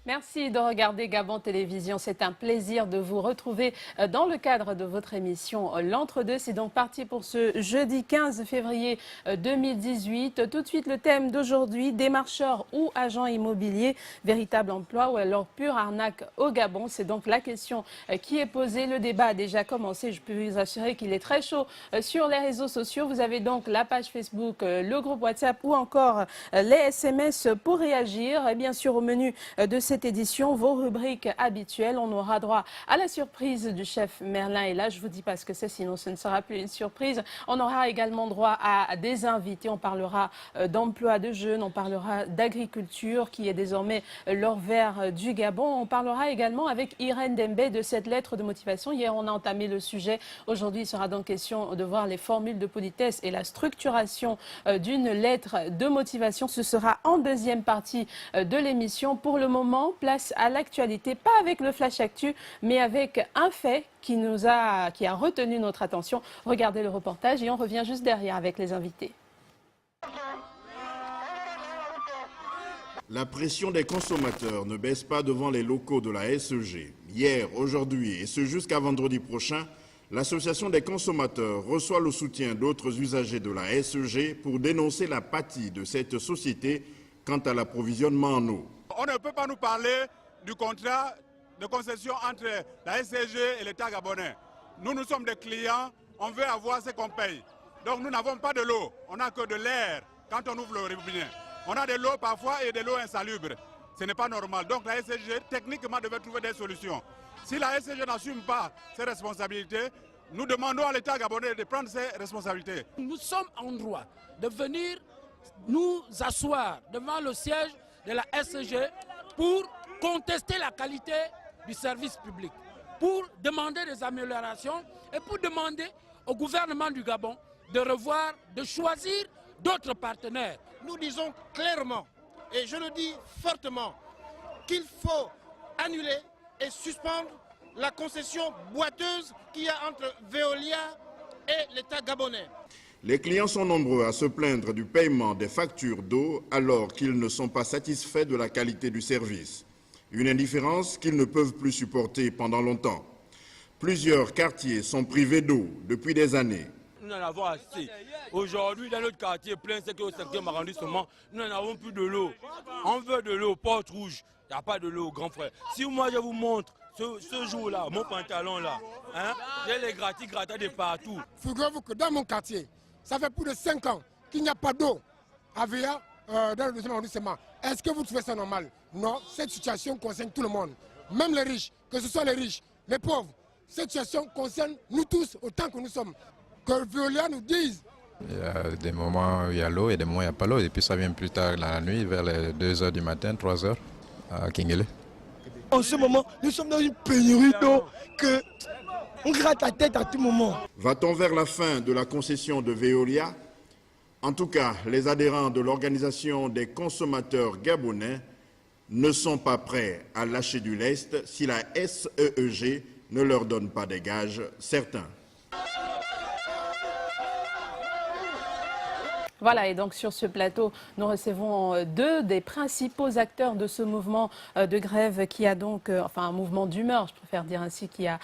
Merci de regarder Gabon Télévision. C'est un plaisir de vous retrouver dans le cadre de votre émission L'Entre-deux. C'est donc parti pour ce jeudi 15 février 2018. Tout de suite, le thème d'aujourd'hui, démarcheurs ou agents immobiliers, véritable emploi ou alors pure arnaque au Gabon. C'est donc la question qui est posée. Le débat a déjà commencé. Je peux vous assurer qu'il est très chaud sur les réseaux sociaux. Vous avez donc la page Facebook, le groupe WhatsApp ou encore les SMS pour réagir. Et bien sûr, au menu de cette édition, vos rubriques habituelles. On aura droit à la surprise du chef Merlin. Et là, je vous dis pas ce que c'est, sinon ce ne sera plus une surprise. On aura également droit à des invités. On parlera d'emploi de jeunes, on parlera d'agriculture qui est désormais l'envers du Gabon. On parlera également avec Irène Dembé de cette lettre de motivation. Hier, on a entamé le sujet. Aujourd'hui, il sera donc question de voir les formules de politesse et la structuration d'une lettre de motivation. Ce sera en deuxième partie de l'émission. Pour le moment, place à l'actualité, pas avec le Flash Actu, mais avec un fait qui a retenu notre attention. Regardez le reportage et on revient juste derrière avec les invités. La pression des consommateurs ne baisse pas devant les locaux de la SEG. Hier, aujourd'hui et ce jusqu'à vendredi prochain, l'Association des consommateurs reçoit le soutien d'autres usagers de la SEG pour dénoncer l'apathie de cette société quant à l'approvisionnement en eau. On ne peut pas nous parler du contrat de concession entre la SCG et l'État gabonais. Nous sommes des clients, on veut avoir ce qu'on paye. Donc nous n'avons pas de l'eau, on n'a que de l'air quand on ouvre le robinet. On a de l'eau parfois et de l'eau insalubre. Ce n'est pas normal. Donc la SCG, techniquement, devait trouver des solutions. Si la SCG n'assume pas ses responsabilités, nous demandons à l'État gabonais de prendre ses responsabilités. Nous sommes en droit de venir nous asseoir devant le siège de la SCG pour contester la qualité du service public, pour demander des améliorations et pour demander au gouvernement du Gabon de revoir, de choisir d'autres partenaires. Nous disons clairement, et je le dis fortement, qu'il faut annuler et suspendre la concession boiteuse qu'il y a entre Veolia et l'État gabonais. Les clients sont nombreux à se plaindre du paiement des factures d'eau alors qu'ils ne sont pas satisfaits de la qualité du service. Une indifférence qu'ils ne peuvent plus supporter pendant longtemps. Plusieurs quartiers sont privés d'eau depuis des années. Nous en avons assez. Aujourd'hui, dans notre quartier plein, c'est qu'au 5e arrondissement, nous n'en avons plus de l'eau. On veut de l'eau, Porte Rouge. Il n'y a pas de l'eau, grand frère. Si moi je vous montre ce jour-là, mon pantalon là, hein, j'ai les gratis-gratas de partout. Figurez-vous que dans mon quartier, ça fait plus de 5 ans qu'il n'y a pas d'eau à Véa dans le 2e arrondissement. Est-ce que vous trouvez ça normal? Non, cette situation concerne tout le monde. Même les riches, que ce soit les riches, les pauvres. Cette situation concerne nous tous autant que nous sommes. Que Veolia nous dise. Il y a des moments où il y a l'eau et des moments où il n'y a pas l'eau. Et puis ça vient plus tard dans la nuit, vers les 2h du matin, 3h à Kingele. En ce moment, nous sommes dans une pénurie d'eau qu'on gratte la tête à tout moment. Va-t-on vers la fin de la concession de Veolia? En tout cas, les adhérents de l'Organisation des consommateurs gabonais ne sont pas prêts à lâcher du lest si la SEEG ne leur donne pas des gages certains. Voilà, et donc sur ce plateau, nous recevons deux des principaux acteurs de ce mouvement de grève qui a donc, enfin un mouvement d'humeur, je préfère dire ainsi, qui a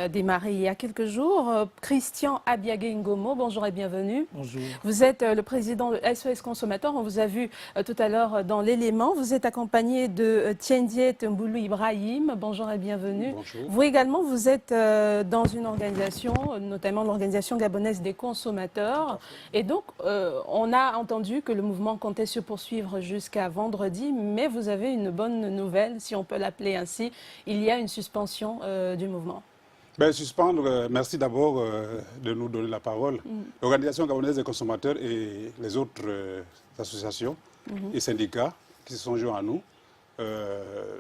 démarré il y a quelques jours. Christian Abiagé Ngomo, bonjour et bienvenue. Bonjour. Vous êtes le président de SOS Consommateurs, on vous a vu tout à l'heure dans l'élément. Vous êtes accompagné de Tiendiet Mboulou Ibrahim, bonjour et bienvenue. Bonjour. Vous également, vous êtes dans une organisation, notamment l'Organisation gabonaise des consommateurs. Et donc, on a entendu que le mouvement comptait se poursuivre jusqu'à vendredi, mais vous avez une bonne nouvelle, si on peut l'appeler ainsi. Il y a une suspension du mouvement. Suspendre, merci d'abord de nous donner la parole. L'Organisation gabonaise des consommateurs et les autres associations et syndicats qui se sont joints à nous,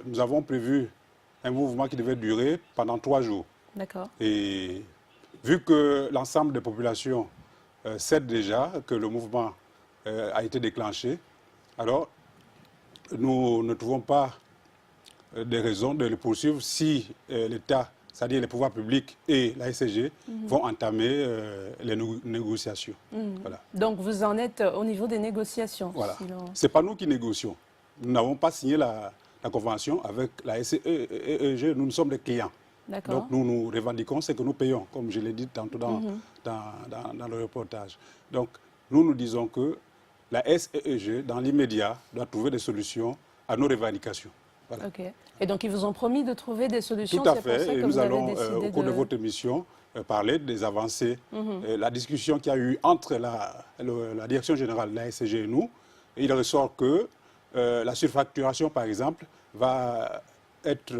nous avons prévu un mouvement qui devait durer pendant 3 jours. D'accord. Et vu que l'ensemble des populations sait déjà que le mouvement a été déclenché, alors nous ne trouvons pas des raisons de le poursuivre si l'État, c'est-à-dire les pouvoirs publics et la SCG, vont entamer les négociations. Voilà. Donc vous en êtes au niveau des négociations. Voilà. Ce n'est pas nous qui négocions. Nous n'avons pas signé la la convention avec la SEEG, nous sommes des clients. Donc nous nous revendiquons ce que nous payons, comme je l'ai dit tantôt dans le reportage. Donc nous disons que la SEEG, dans l'immédiat, doit trouver des solutions à nos revendications. Voilà. Et donc ils vous ont promis de trouver des solutions. Tout à fait, et nous allons, au cours de votre émission, parler des avancées, la discussion qu'il y a eu entre la direction générale de la SEG et nous. Il ressort que la surfacturation, par exemple, va être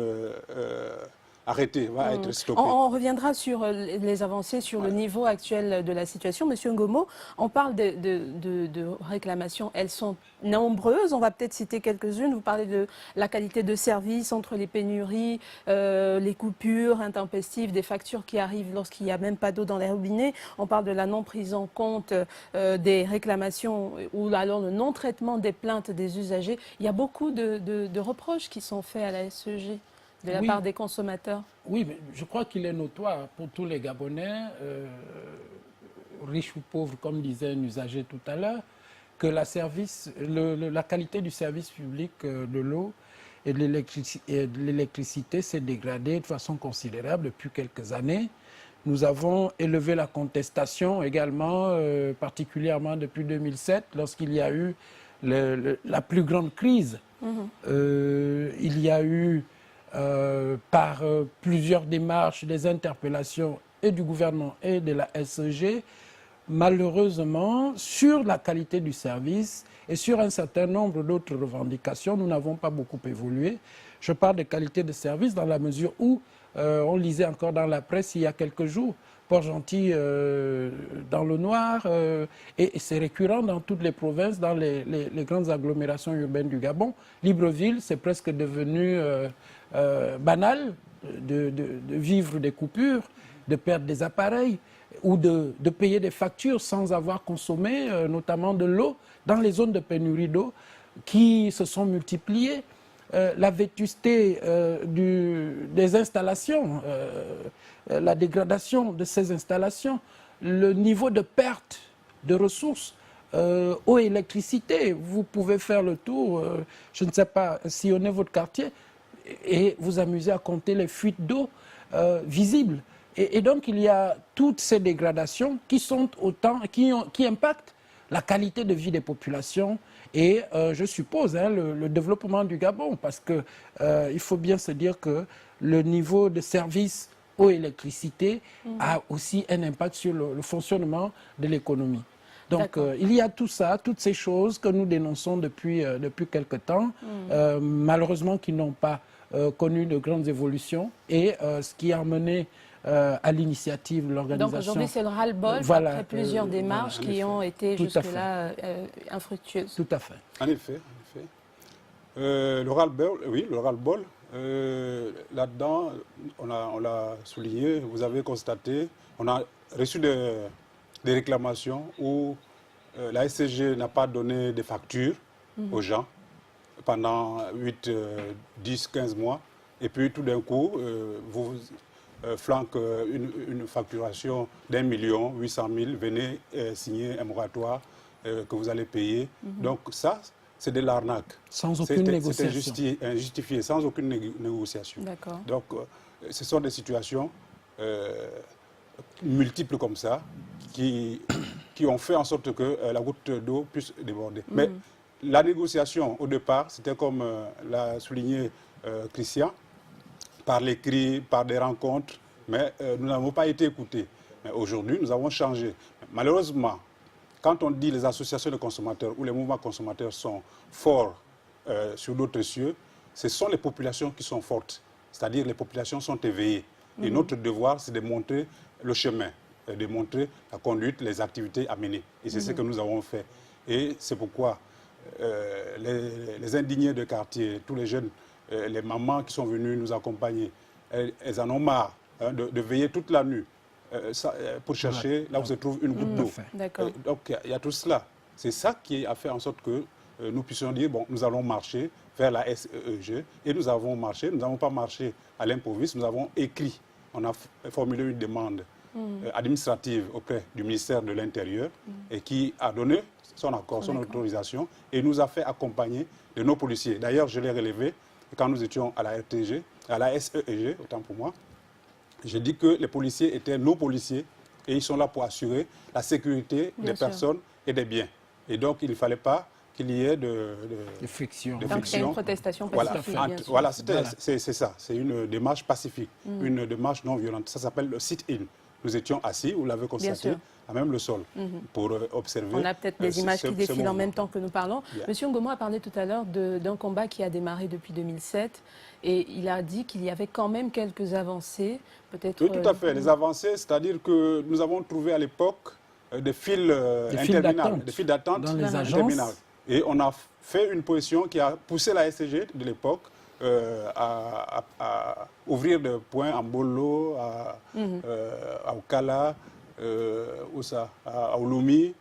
arrêtée, va être stoppée. On reviendra sur les avancées, sur le niveau actuel de la situation. Monsieur Ngomo, on parle de réclamations. Elles sont nombreuses. On va peut-être citer quelques-unes. Vous parlez de la qualité de service entre les pénuries, les coupures intempestives, des factures qui arrivent lorsqu'il n'y a même pas d'eau dans les robinets. On parle de la non prise en compte des réclamations ou alors le non-traitement des plaintes des usagers. Il y a beaucoup de reproches qui sont faits à la SEG. De la part des consommateurs. Oui, mais je crois qu'il est notoire pour tous les Gabonais, riches ou pauvres, comme disait un usager tout à l'heure, que la qualité du service public de l'eau et de l'électricité s'est dégradée de façon considérable depuis quelques années. Nous avons élevé la contestation également, particulièrement depuis 2007, lorsqu'il y a eu la plus grande crise. Il y a eu par plusieurs démarches, des interpellations et du gouvernement et de la SEG, malheureusement, sur la qualité du service et sur un certain nombre d'autres revendications, nous n'avons pas beaucoup évolué. Je parle de qualité de service dans la mesure où, on lisait encore dans la presse il y a quelques jours, Port-Gentil dans le noir, et c'est récurrent dans toutes les provinces, dans les grandes agglomérations urbaines du Gabon. Libreville, c'est presque devenu banal de vivre des coupures, de perdre des appareils ou de payer des factures sans avoir consommé notamment de l'eau dans les zones de pénurie d'eau qui se sont multipliées. La vétusté des installations, la dégradation de ces installations, le niveau de perte de ressources, eau et électricité. Vous pouvez faire le tour, je ne sais pas, sillonner votre quartier et vous amuser à compter les fuites d'eau visibles. Et donc il y a toutes ces dégradations qui sont qui impactent la qualité de vie des populations et je suppose le développement du Gabon, parce que il faut bien se dire que le niveau de service eau et électricité a aussi un impact sur le fonctionnement de l'économie. Donc il y a tout ça, toutes ces choses que nous dénonçons depuis quelque temps, malheureusement qui n'ont pas connu de grandes évolutions, et ce qui a mené à l'initiative de l'organisation. Donc aujourd'hui c'est le ras-le-bol, après plusieurs démarches qui ont été jusque-là infructueuses. Tout à fait. En effet. Le ras-le-bol, oui, le ras-le-bol. Là-dedans, on l'a souligné, vous avez constaté, on a reçu des réclamations où la SCG n'a pas donné de factures aux gens pendant 8, 10, 15 mois. Et puis tout d'un coup, vous flanque une facturation d'1 800 000, venez signer un moratoire que vous allez payer. Donc ça, c'est de l'arnaque. Sans aucune négociation. C'était injustifié, sans aucune négociation. Donc ce sont des situations multiples comme ça qui ont fait en sorte que la goutte d'eau puisse déborder. Mais la négociation, au départ, c'était comme l'a souligné Christian, par l'écrit, par des rencontres, mais nous n'avons pas été écoutés. Mais aujourd'hui, nous avons changé. Malheureusement, quand on dit les associations de consommateurs ou les mouvements consommateurs sont forts sur d'autres cieux, ce sont les populations qui sont fortes. C'est-à-dire les populations sont éveillées. Et notre devoir, c'est de montrer le chemin, de montrer la conduite, les activités à mener. Et c'est ce que nous avons fait. Et c'est pourquoi les indignés de quartier, tous les jeunes, les mamans qui sont venues nous accompagner, elles en ont marre de veiller toute la nuit pour chercher là où se trouve une goutte d'eau. Donc il y a tout cela. C'est ça qui a fait en sorte que nous puissions dire, bon, nous allons marcher vers la SEEG. Et nous avons marché, nous n'avons pas marché à l'improviste, nous avons écrit. On a formulé une demande administrative auprès du ministère de l'Intérieur et qui a donné son accord, son autorisation et nous a fait accompagner de nos policiers. D'ailleurs, je l'ai relevé, quand nous étions à la RTG, à la SEG, autant pour moi, j'ai dit que les policiers étaient nos policiers et ils sont là pour assurer la sécurité des personnes et des biens. Et donc, il ne fallait pas qu'il y ait de friction. Donc, c'est une protestation pacifique. Voilà, c'est ça. C'est une démarche pacifique, une démarche non violente. Ça s'appelle le sit-in. Nous étions assis, vous l'avez constaté, à même le sol, pour observer. On a peut-être des images qui défilent en même temps que nous parlons. Monsieur Ngomo a parlé tout à l'heure d'un combat qui a démarré depuis 2007 et il a dit qu'il y avait quand même quelques avancées. Oui, tout à fait. Les avancées, c'est-à-dire que nous avons trouvé à l'époque des files interminables, des files d'attente dans les agences. Et on a fait une position qui a poussé la SCG de l'époque à ouvrir des points à Mbolo, à Okala, à Ouloumi,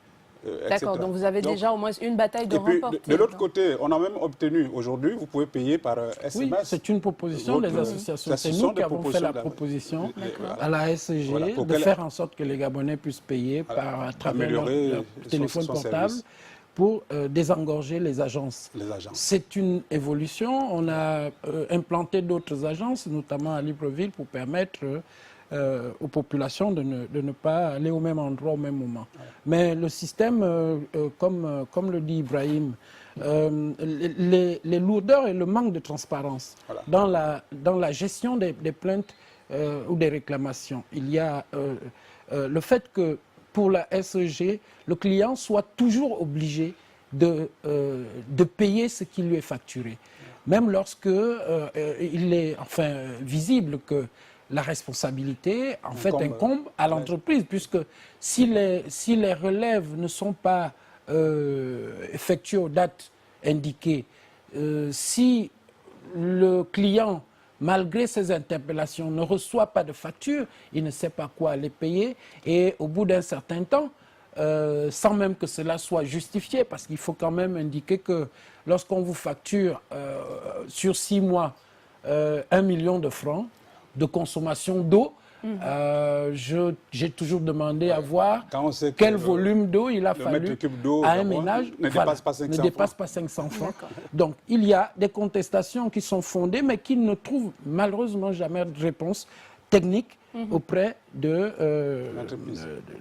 D'accord, donc vous avez déjà au moins une bataille de remportée. De l'autre côté, on a même obtenu aujourd'hui, vous pouvez payer par SMS. Oui, c'est une proposition des associations. C'est nous qui avons fait la proposition à la SCG de faire en sorte que les Gabonais puissent payer à travers leur téléphone portable pour désengorger les agences. C'est une évolution. On a implanté d'autres agences, notamment à Libreville, pour permettre aux populations de ne pas aller au même endroit au même moment. Mais le système, comme le dit Ibrahim, les lourdeurs et le manque de transparence dans la gestion des plaintes ou des réclamations. Il y a le fait que pour la SEG, le client soit toujours obligé de payer ce qui lui est facturé. Même lorsque il est visible que la responsabilité, incombe à l'entreprise, puisque si les relèves ne sont pas effectuées aux dates indiquées, si le client, malgré ses interpellations, ne reçoit pas de facture, il ne sait pas quoi aller payer, et au bout d'un certain temps, sans même que cela soit justifié, parce qu'il faut quand même indiquer que lorsqu'on vous facture sur 6 mois 1 million de francs, de consommation d'eau, j'ai toujours demandé à voir quel volume d'eau il a fallu à un ménage ne dépasse pas 500 francs. Donc il y a des contestations qui sont fondées, mais qui ne trouvent malheureusement jamais de réponse technique auprès de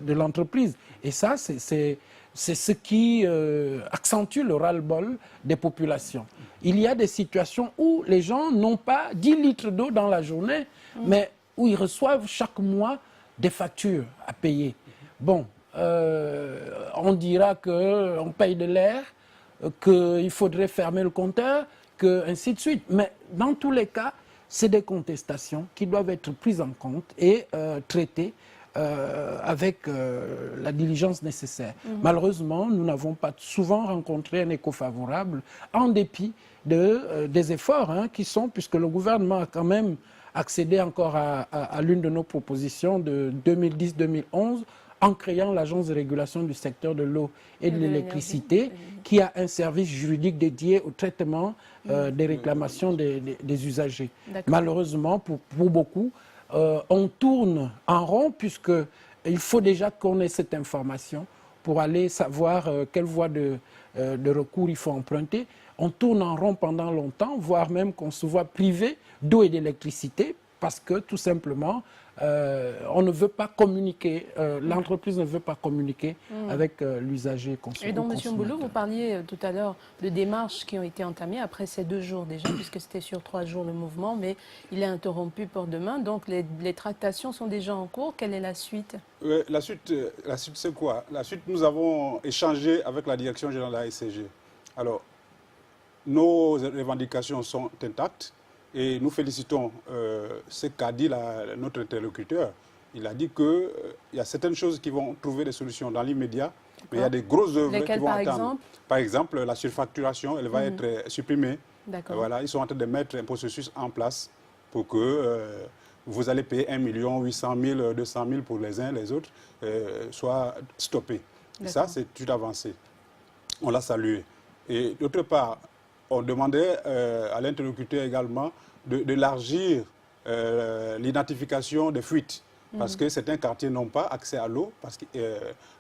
l'entreprise. Et ça, c'est ce qui accentue le ras-le-bol des populations. Il y a des situations où les gens n'ont pas 10 litres d'eau dans la journée, mais où ils reçoivent chaque mois des factures à payer. Bon, on dira qu'on paye de l'air, qu'il faudrait fermer le compteur, ainsi de suite. Mais dans tous les cas, c'est des contestations qui doivent être prises en compte et traitées avec la diligence nécessaire. Malheureusement, nous n'avons pas souvent rencontré un écho favorable, en dépit des efforts qui sont, puisque le gouvernement a quand même accédé encore à l'une de nos propositions de 2010-2011, en créant l'Agence de régulation du secteur de l'eau et de l'électricité, qui a un service juridique dédié au traitement des réclamations des usagers. Malheureusement, pour beaucoup, on tourne en rond, puisqu'il faut déjà qu'on ait cette information pour aller savoir quelle voie de recours il faut emprunter. On tourne en rond pendant longtemps, voire même qu'on se voit privé d'eau et d'électricité, parce que tout simplement, on ne veut pas communiquer, l'entreprise ne veut pas communiquer avec l'usager consommateur. Et donc, M. Mbolo, vous parliez tout à l'heure de démarches qui ont été entamées après ces 2 jours déjà, puisque c'était sur 3 jours le mouvement, mais il est interrompu pour demain. Donc, les tractations sont déjà en cours. Quelle est la suite? La suite, c'est quoi? La suite, nous avons échangé avec la direction générale de la SCG. Alors, nos revendications sont intactes. Et nous félicitons ce qu'a dit notre interlocuteur. Il a dit qu'il y a certaines choses qui vont trouver des solutions dans l'immédiat, mais il y a des grosses œuvres qui vont attendre. Par exemple, la surfacturation, elle va être supprimée. Voilà, ils sont en train de mettre un processus en place pour que vous allez payer 1 800 000, 200 000 pour les uns, les autres, soit stoppé. Et ça, c'est une avancée. On l'a salué. Et d'autre part, on demandait à l'interlocuteur également d'élargir l'identification des fuites, parce que certains quartiers n'ont pas accès à l'eau,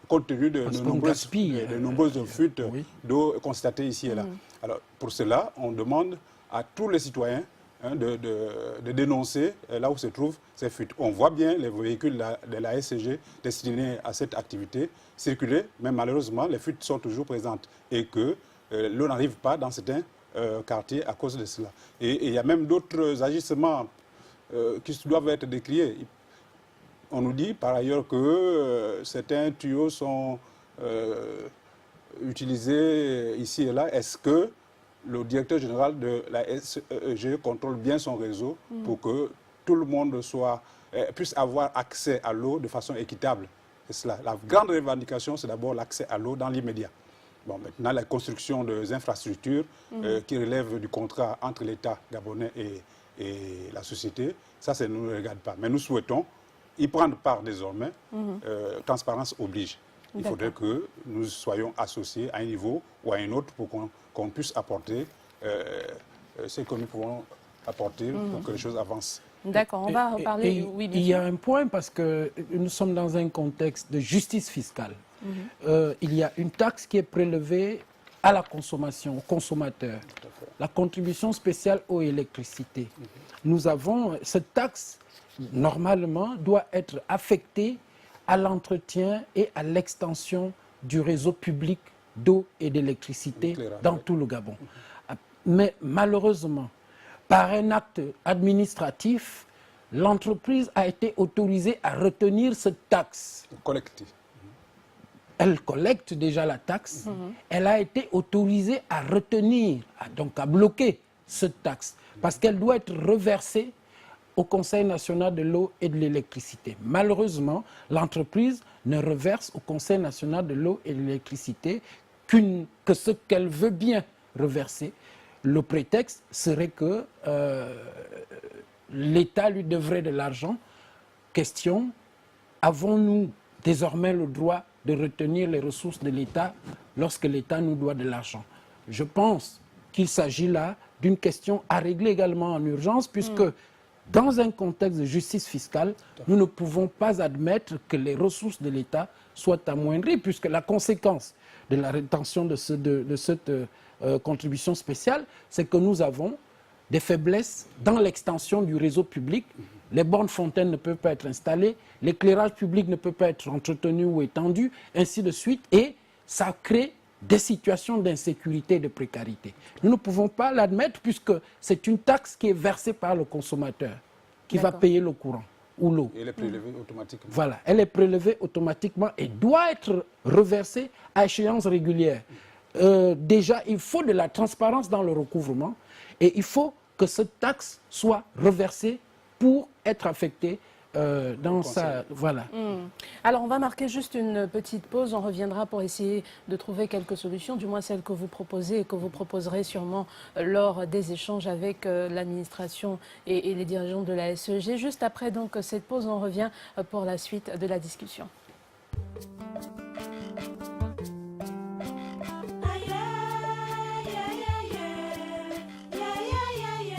compte tenu de nombreuses fuites d'eau constatées ici et là. Alors, pour cela, on demande à tous les citoyens de dénoncer là où se trouvent ces fuites. On voit bien les véhicules de la SCG destinés à cette activité circuler, mais malheureusement, les fuites sont toujours présentes et que l'eau n'arrive pas dans certains quartiers à cause de cela. Et il y a même d'autres agissements qui doivent être décriés. On nous dit par ailleurs que certains tuyaux sont utilisés ici et là. Est-ce que le directeur général de la SEG contrôle bien son réseau pour que tout le monde puisse avoir accès à l'eau de façon équitable? Cela. La grande revendication, c'est d'abord l'accès à l'eau dans l'immédiat. Bon, maintenant, la construction des infrastructures qui relèvent du contrat entre l'État gabonais et la société, ça ne nous regarde pas. Mais nous souhaitons y prendre part désormais. Transparence oblige. Il faudrait que nous soyons associés à un niveau ou à un autre pour qu'on puisse apporter ce que nous pouvons apporter pour que les choses avancent. D'accord, on va reparler. Oui, bien il y a sûr. un point parce que nous sommes dans un contexte de justice fiscale. Il y a une taxe qui est prélevée à la consommation, au consommateur. La contribution spéciale eau et électricité. Nous avons cette taxe, normalement, doit être affectée à l'entretien et à l'extension du réseau public d'eau et d'électricité dans tout le Gabon. Mais malheureusement, par un acte administratif, l'entreprise a été autorisée à retenir cette taxe. Collectif. Elle collecte déjà la taxe. Elle a été autorisée à retenir, donc à bloquer cette taxe, parce qu'elle doit être reversée au Conseil national de l'eau et de l'électricité. Malheureusement, l'entreprise ne reverse au Conseil national de l'eau et de l'électricité que ce qu'elle veut bien reverser. Le prétexte serait que l'État lui devrait de l'argent. Question, avons-nous désormais le droit de retenir les ressources de l'État lorsque l'État nous doit de l'argent? Je pense qu'il s'agit là d'une question à régler également en urgence, puisque dans un contexte de justice fiscale, nous ne pouvons pas admettre que les ressources de l'État soient amoindries, puisque la conséquence de la rétention de cette contribution spéciale, c'est que nous avons des faiblesses dans l'extension du réseau public. Les bornes fontaines ne peuvent pas être installées, l'éclairage public ne peut pas être entretenu ou étendu, ainsi de suite, et ça crée des situations d'insécurité et de précarité. Nous ne pouvons pas l'admettre puisque c'est une taxe qui est versée par le consommateur qui va payer le courant ou l'eau. Elle est prélevée automatiquement. Voilà, elle est prélevée automatiquement et doit être reversée à échéance régulière. Déjà, il faut de la transparence dans le recouvrement et il faut que cette taxe soit reversée pour être affectée dans sa... Voilà. Alors, on va marquer juste une petite pause. On reviendra pour essayer de trouver quelques solutions, du moins celles que vous proposez et que vous proposerez sûrement lors des échanges avec l'administration et les dirigeants de la SEG. Juste après donc cette pause, on revient pour la suite de la discussion.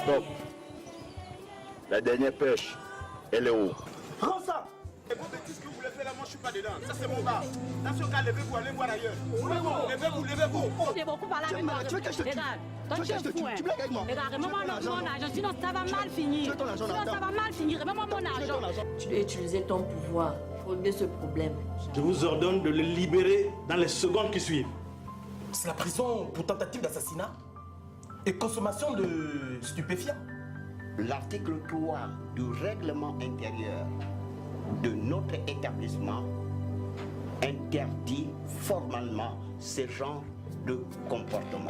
Donc, la dernière pêche, elle est où? Prends ça. Les beaux bêtises que vous voulez faire là, moi je suis pas dedans. Ça c'est mon bar. Dans ce cas, levez-vous, allez voir ailleurs. Levez-vous, levez-vous. J'ai beaucoup parlé avec toi. Tu veux que je te tue? Toi tu es fou. Tu blagues avec moi? Regarde, remets-moi mon argent. Sinon ça va mal finir. Sinon ça va mal finir. Remets-moi mon argent. Tu dois utiliser ton pouvoir pour régler ce problème. Je vous ordonne de le libérer dans les secondes qui suivent. C'est la prison pour tentative d'assassinat et consommation de stupéfiants. L'article 3 du règlement intérieur de notre établissement interdit formellement ce genre de comportement.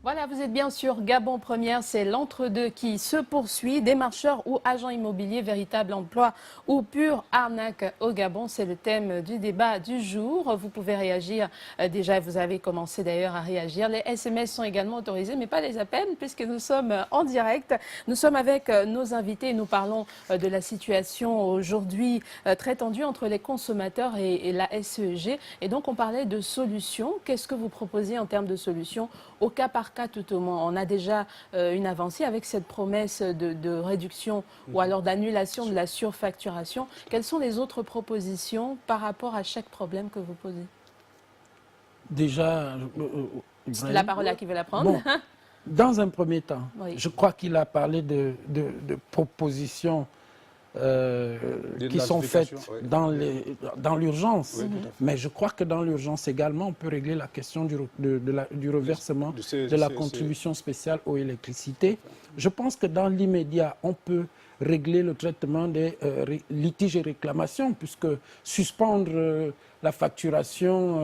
Voilà, vous êtes bien sûr Gabon Première, c'est l'entre-deux qui se poursuit. Démarcheurs ou agents immobiliers, véritable emploi ou pure arnaque au Gabon, c'est le thème du débat du jour. Vous pouvez réagir, déjà vous avez commencé d'ailleurs à réagir. Les SMS sont également autorisés, mais pas les appels puisque nous sommes en direct. Nous sommes avec nos invités et nous parlons de la situation aujourd'hui très tendue entre les consommateurs et la SEG. Et donc on parlait de solutions. Qu'est-ce que vous proposez en termes de solutions au cas par cas, tout au moins, on a déjà une avancée avec cette promesse de réduction ou alors d'annulation de la surfacturation. Quelles sont les autres propositions par rapport à chaque problème que vous posez? Déjà, la parole à qui veut la prendre. Bon, dans un premier temps, oui. je crois qu'il a parlé de propositions qui sont faites dans l'urgence. Oui, mais je crois que dans l'urgence également, on peut régler la question du reversement de la contribution spéciale aux électricités. Je pense que dans l'immédiat, on peut régler le traitement des litiges et réclamations, puisque suspendre la facturation,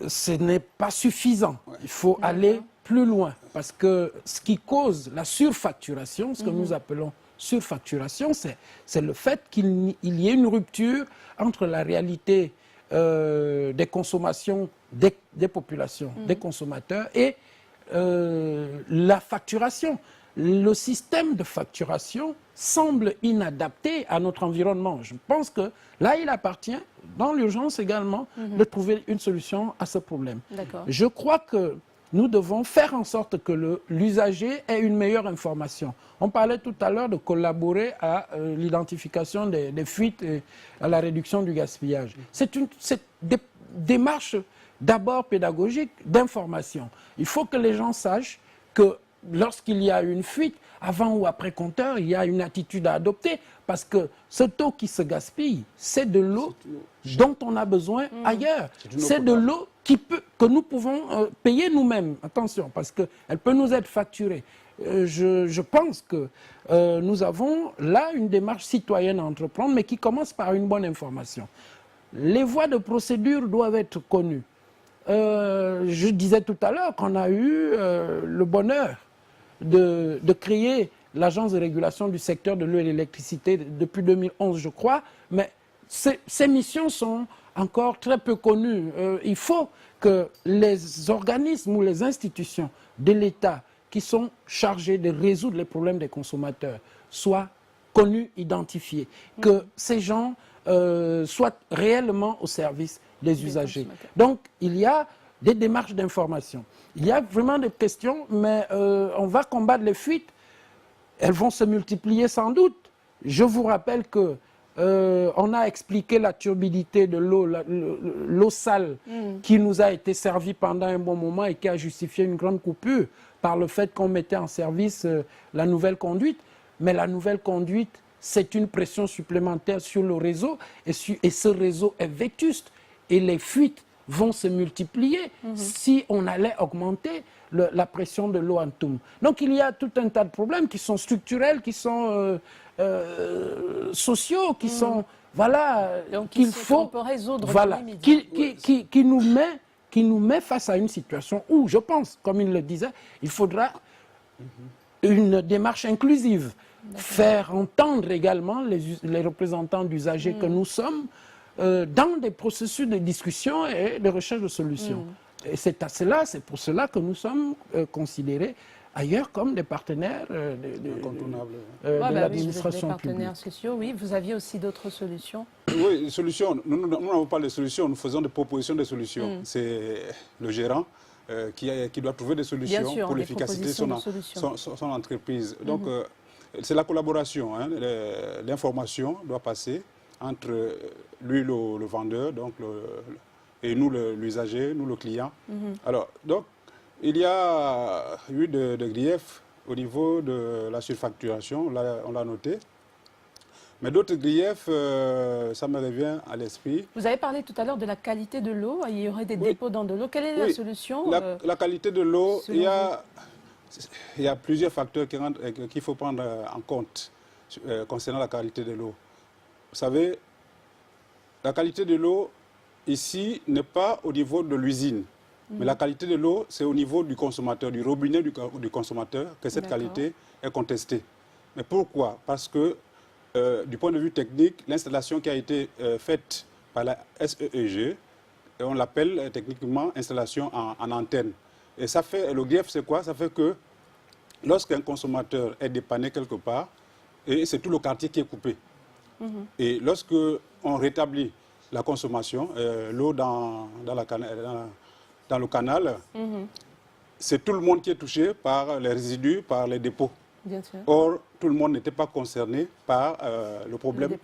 ce n'est pas suffisant. Il faut aller plus loin, parce que ce qui cause la surfacturation, ce que nous appelons surfacturation, c'est le fait qu'il y ait une rupture entre la réalité des consommations des populations, des consommateurs, et la facturation. Le système de facturation semble inadapté à notre environnement. Je pense que là, il appartient, dans l'urgence également, de trouver une solution à ce problème. Je crois que nous devons faire en sorte que l'usager ait une meilleure information. On parlait tout à l'heure de collaborer à l'identification des fuites et à la réduction du gaspillage. C'est des démarches d'abord pédagogiques, d'information. Il faut que les gens sachent que lorsqu'il y a une fuite, avant ou après compteur, il y a une attitude à adopter, parce que ce taux qui se gaspille, c'est de l'eau dont on a besoin ailleurs. C'est de l'eau que nous pouvons payer nous-mêmes. Attention, parce qu'elle peut nous être facturée. Je pense que nous avons là une démarche citoyenne à entreprendre, mais qui commence par une bonne information. Les voies de procédure doivent être connues. Je disais tout à l'heure qu'on a eu le bonheur de créer l'Agence de régulation du secteur de l'eau et de l'électricité depuis 2011, je crois, mais ces missions sont encore très peu connues. Il faut que les organismes ou les institutions de l'État qui sont chargés de résoudre les problèmes des consommateurs soient connus, identifiés, que ces gens soient réellement au service des usagers. Donc, il y a des démarches d'information. Il y a vraiment des questions, mais on va combattre les fuites. Elles vont se multiplier sans doute. Je vous rappelle que on a expliqué la turbidité de l'eau, l'eau sale qui nous a été servie pendant un bon moment et qui a justifié une grande coupure par le fait qu'on mettait en service la nouvelle conduite. Mais la nouvelle conduite, c'est une pression supplémentaire sur le réseau et ce réseau est vétuste et les fuites vont se multiplier si on allait augmenter la pression de l'eau en Toum. Donc il y a tout un tas de problèmes qui sont structurels, qui sont sociaux, qui sont qu'il faut résoudre, qui nous met face à une situation où, je pense, comme il le disait, il faudra une démarche inclusive, faire entendre également les représentants d'usagers que nous sommes dans des processus de discussion et de recherche de solutions. Et c'est pour cela que nous sommes considérés ailleurs comme des partenaires de l'administration publique. Des partenaires sociaux, oui. Vous aviez aussi d'autres solutions? Oui, solutions. Nous n'avons pas de solutions, nous faisons des propositions de solutions. C'est le gérant qui doit trouver des solutions pour l'efficacité de son entreprise. Donc, c'est la collaboration. L'information doit passer entre lui, le vendeur, donc et nous, l'usager, nous, le client. Alors, donc, il y a eu de griefs au niveau de la surfacturation, là, on l'a noté. Mais d'autres griefs, ça me revient à l'esprit. Vous avez parlé tout à l'heure de la qualité de l'eau, il y aurait des dépôts dans de l'eau. Quelle est la solution? La qualité de l'eau, il y a plusieurs facteurs qu'il faut prendre en compte concernant la qualité de l'eau. Vous savez, la qualité de l'eau, ici, n'est pas au niveau de l'usine. Mais la qualité de l'eau, c'est au niveau du consommateur, du robinet du consommateur, que cette qualité est contestée. Mais pourquoi? Parce que, du point de vue technique, l'installation qui a été faite par la SEEG, on l'appelle techniquement installation en antenne. Et ça fait, le grief, c'est quoi? Ça fait que lorsqu'un consommateur est dépanné quelque part, et c'est tout le quartier qui est coupé. Et lorsque on rétablit la consommation, l'eau dans dans le canal, c'est tout le monde qui est touché par les résidus, par les dépôts. Bien sûr. Or, tout le monde n'était pas concerné par le problème,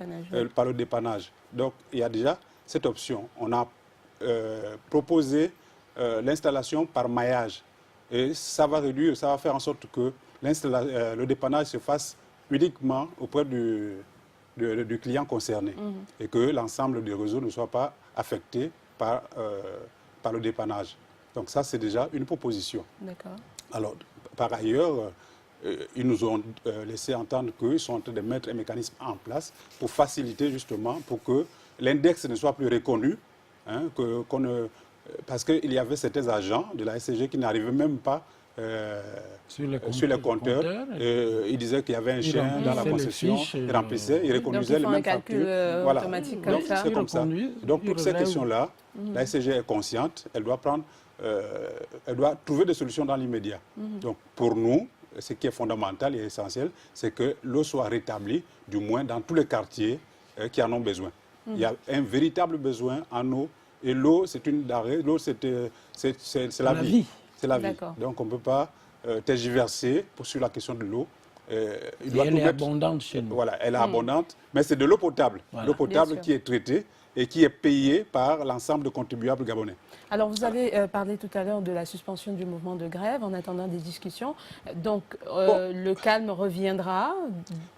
par le dépannage. Donc, il y a déjà cette option. On a proposé l'installation par maillage. Et ça va réduire, ça va faire en sorte que le dépannage se fasse uniquement auprès du client concerné et que l'ensemble du réseau ne soit pas affecté par le dépannage. Donc ça, c'est déjà une proposition. D'accord. Alors, par ailleurs, ils nous ont laissé entendre qu'ils sont en train de mettre un mécanisme en place pour faciliter justement, pour que l'index ne soit plus reconnu, hein, parce qu'il y avait certains agents de la SCG qui n'arrivaient même pas sur les compteurs. Ils disaient qu'il y avait un chien dans la concession, ils remplissaient, ils reconduisaient les mêmes factures. Voilà. Donc c'est comme ça. Donc pour ces questions-là, la SCG est consciente, elle doit trouver des solutions dans l'immédiat. Donc pour nous, ce qui est fondamental et essentiel, c'est que l'eau soit rétablie, du moins dans tous les quartiers qui en ont besoin. Il y a un véritable besoin en eau. Et l'eau, c'est une denrée, l'eau, c'est la vie. C'est la vie. Donc on ne peut pas tergiverser sur la question de l'eau. Elle est abondante chez nous. Voilà, elle est abondante, mais c'est de l'eau potable. Voilà. L'eau potable qui est traitée et qui est payée par l'ensemble des contribuables gabonais. Alors, vous avez parlé tout à l'heure de la suspension du mouvement de grève en attendant des discussions. Donc, le calme reviendra.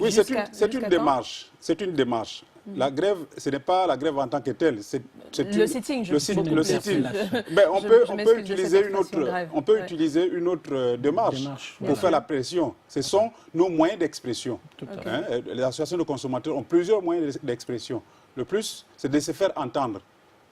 Oui, c'est une démarche. C'est une démarche. La grève, ce n'est pas la grève en tant que telle. Le sitting, le sitting. Mais on peut utiliser une autre démarche pour faire la pression. Ce sont nos moyens d'expression. Les associations de consommateurs ont plusieurs moyens d'expression. Le plus, c'est de se faire entendre.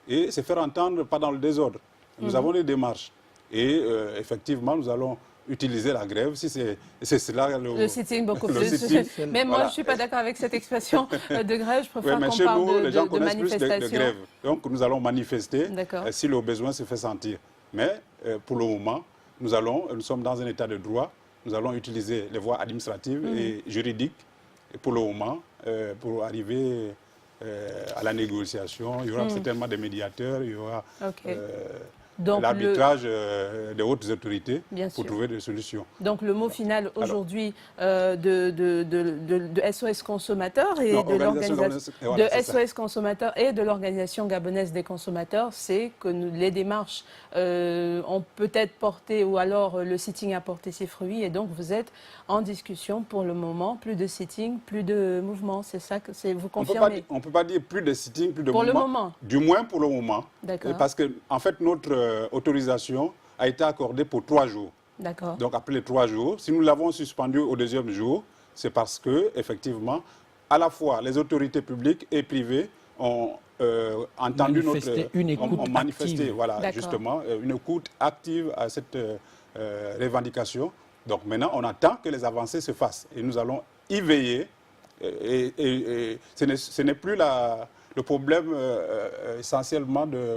Et se faire entendre pas dans le désordre. Nous avons des démarches. Et effectivement, nous allons utiliser la grève, si c'est cela le sitting beaucoup plus. Mais moi, je ne suis pas d'accord avec cette expression de grève. Je préfère qu'on parle les gens connaissent plus de grève. Donc, nous allons manifester si le besoin se fait sentir. Mais pour le moment, nous sommes dans un état de droit. Nous allons utiliser les voies administratives et juridiques. Et pour le moment, pour arriver à la négociation, il y aura certainement des médiateurs, il y aura l'arbitrage des hautes autorités pour trouver des solutions. Donc le mot final aujourd'hui de SOS Consommateurs et de l'Organisation gabonaise des consommateurs, c'est que les démarches ont peut-être porté, ou alors le sitting a porté ses fruits, et donc vous êtes en discussion pour le moment, plus de sitting, plus de mouvement, c'est ça que vous confirmez? On ne peut pas dire plus de sitting, plus de mouvement. Pour le moment? Du moins pour le moment. D'accord. Parce que, en fait, notre autorisation a été accordée pour 3 jours. D'accord. Donc après les 3 jours, si nous l'avons suspendu au 2e jour, c'est parce que, effectivement, à la fois les autorités publiques et privées ont entendu manifesté voilà, justement, une écoute active à cette revendication. Donc maintenant, on attend que les avancées se fassent et nous allons y veiller. Et ce n'est plus le problème essentiellement de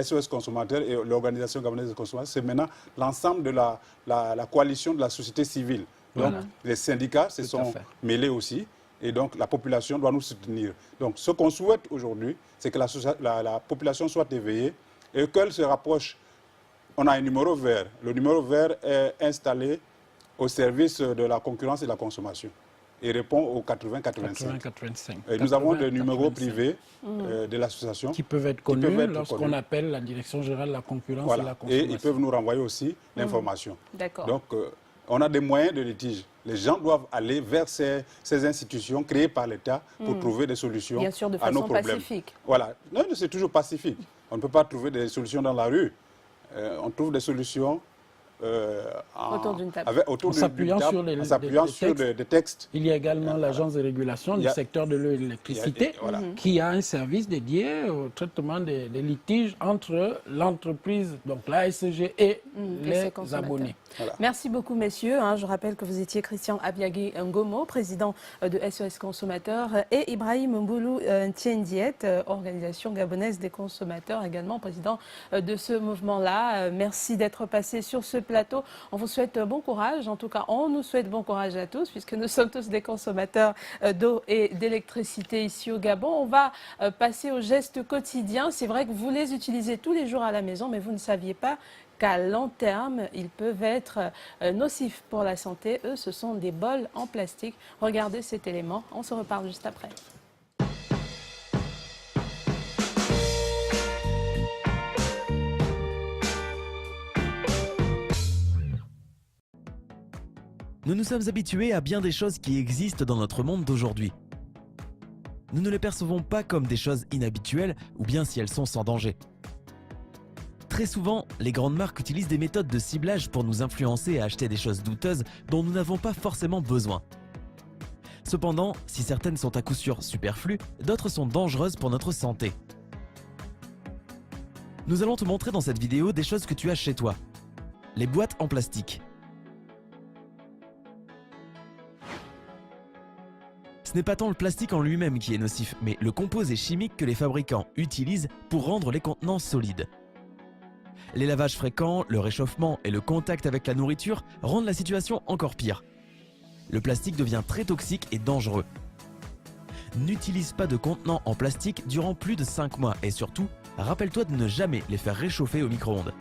SOS Consommateurs et l'Organisation gabonaise des consommateurs, c'est maintenant l'ensemble de la coalition de la société civile. Donc les syndicats se sont mêlés aussi et donc la population doit nous soutenir. Donc ce qu'on souhaite aujourd'hui, c'est que la population soit éveillée et qu'elle se rapproche. On a un numéro vert. Le numéro vert est installé au service de la concurrence et de la consommation. Il répond au 80-85. Nous avons des numéros privés de l'association qui peuvent être connus lorsqu'on appelle la Direction générale de la concurrence et de la consommation. Et ils peuvent nous renvoyer aussi l'information. D'accord. Donc, on a des moyens de litige. Les gens doivent aller vers ces institutions créées par l'État pour trouver des solutions Bien sûr, de à nos façon problèmes. pacifique. Voilà. Non, c'est toujours pacifique. On ne peut pas trouver des solutions dans la rue. On trouve des solutions autour d'une table. En s'appuyant sur des textes. Il y a également l'agence de régulation du secteur de l'eau et de l'électricité qui a un service dédié au traitement des litiges entre l'entreprise, donc la SCG et les abonnés. Voilà. Merci beaucoup, messieurs. Je rappelle que vous étiez Christian Abiagui Ngomo, président de SOS Consommateurs, et Ibrahim Mboulou Tiendiet, Organisation gabonaise des consommateurs, également président de ce mouvement-là. Merci d'être passé sur ce plateau. On vous souhaite bon courage. En tout cas, on nous souhaite bon courage à tous puisque nous sommes tous des consommateurs d'eau et d'électricité ici au Gabon. On va passer aux gestes quotidiens. C'est vrai que vous les utilisez tous les jours à la maison, mais vous ne saviez pas qu'à long terme, ils peuvent être nocifs pour la santé. Eux, ce sont des bols en plastique. Regardez cet élément. On se reparle juste après. Nous nous sommes habitués à bien des choses qui existent dans notre monde d'aujourd'hui. Nous ne les percevons pas comme des choses inhabituelles ou bien si elles sont sans danger. Très souvent, les grandes marques utilisent des méthodes de ciblage pour nous influencer à acheter des choses douteuses dont nous n'avons pas forcément besoin. Cependant, si certaines sont à coup sûr superflues, d'autres sont dangereuses pour notre santé. Nous allons te montrer dans cette vidéo des choses que tu as chez toi. Les boîtes en plastique. Ce n'est pas tant le plastique en lui-même qui est nocif, mais le composé chimique que les fabricants utilisent pour rendre les contenants solides. Les lavages fréquents, le réchauffement et le contact avec la nourriture rendent la situation encore pire. Le plastique devient très toxique et dangereux. N'utilise pas de contenants en plastique durant plus de 5 mois et surtout, rappelle-toi de ne jamais les faire réchauffer au micro-ondes.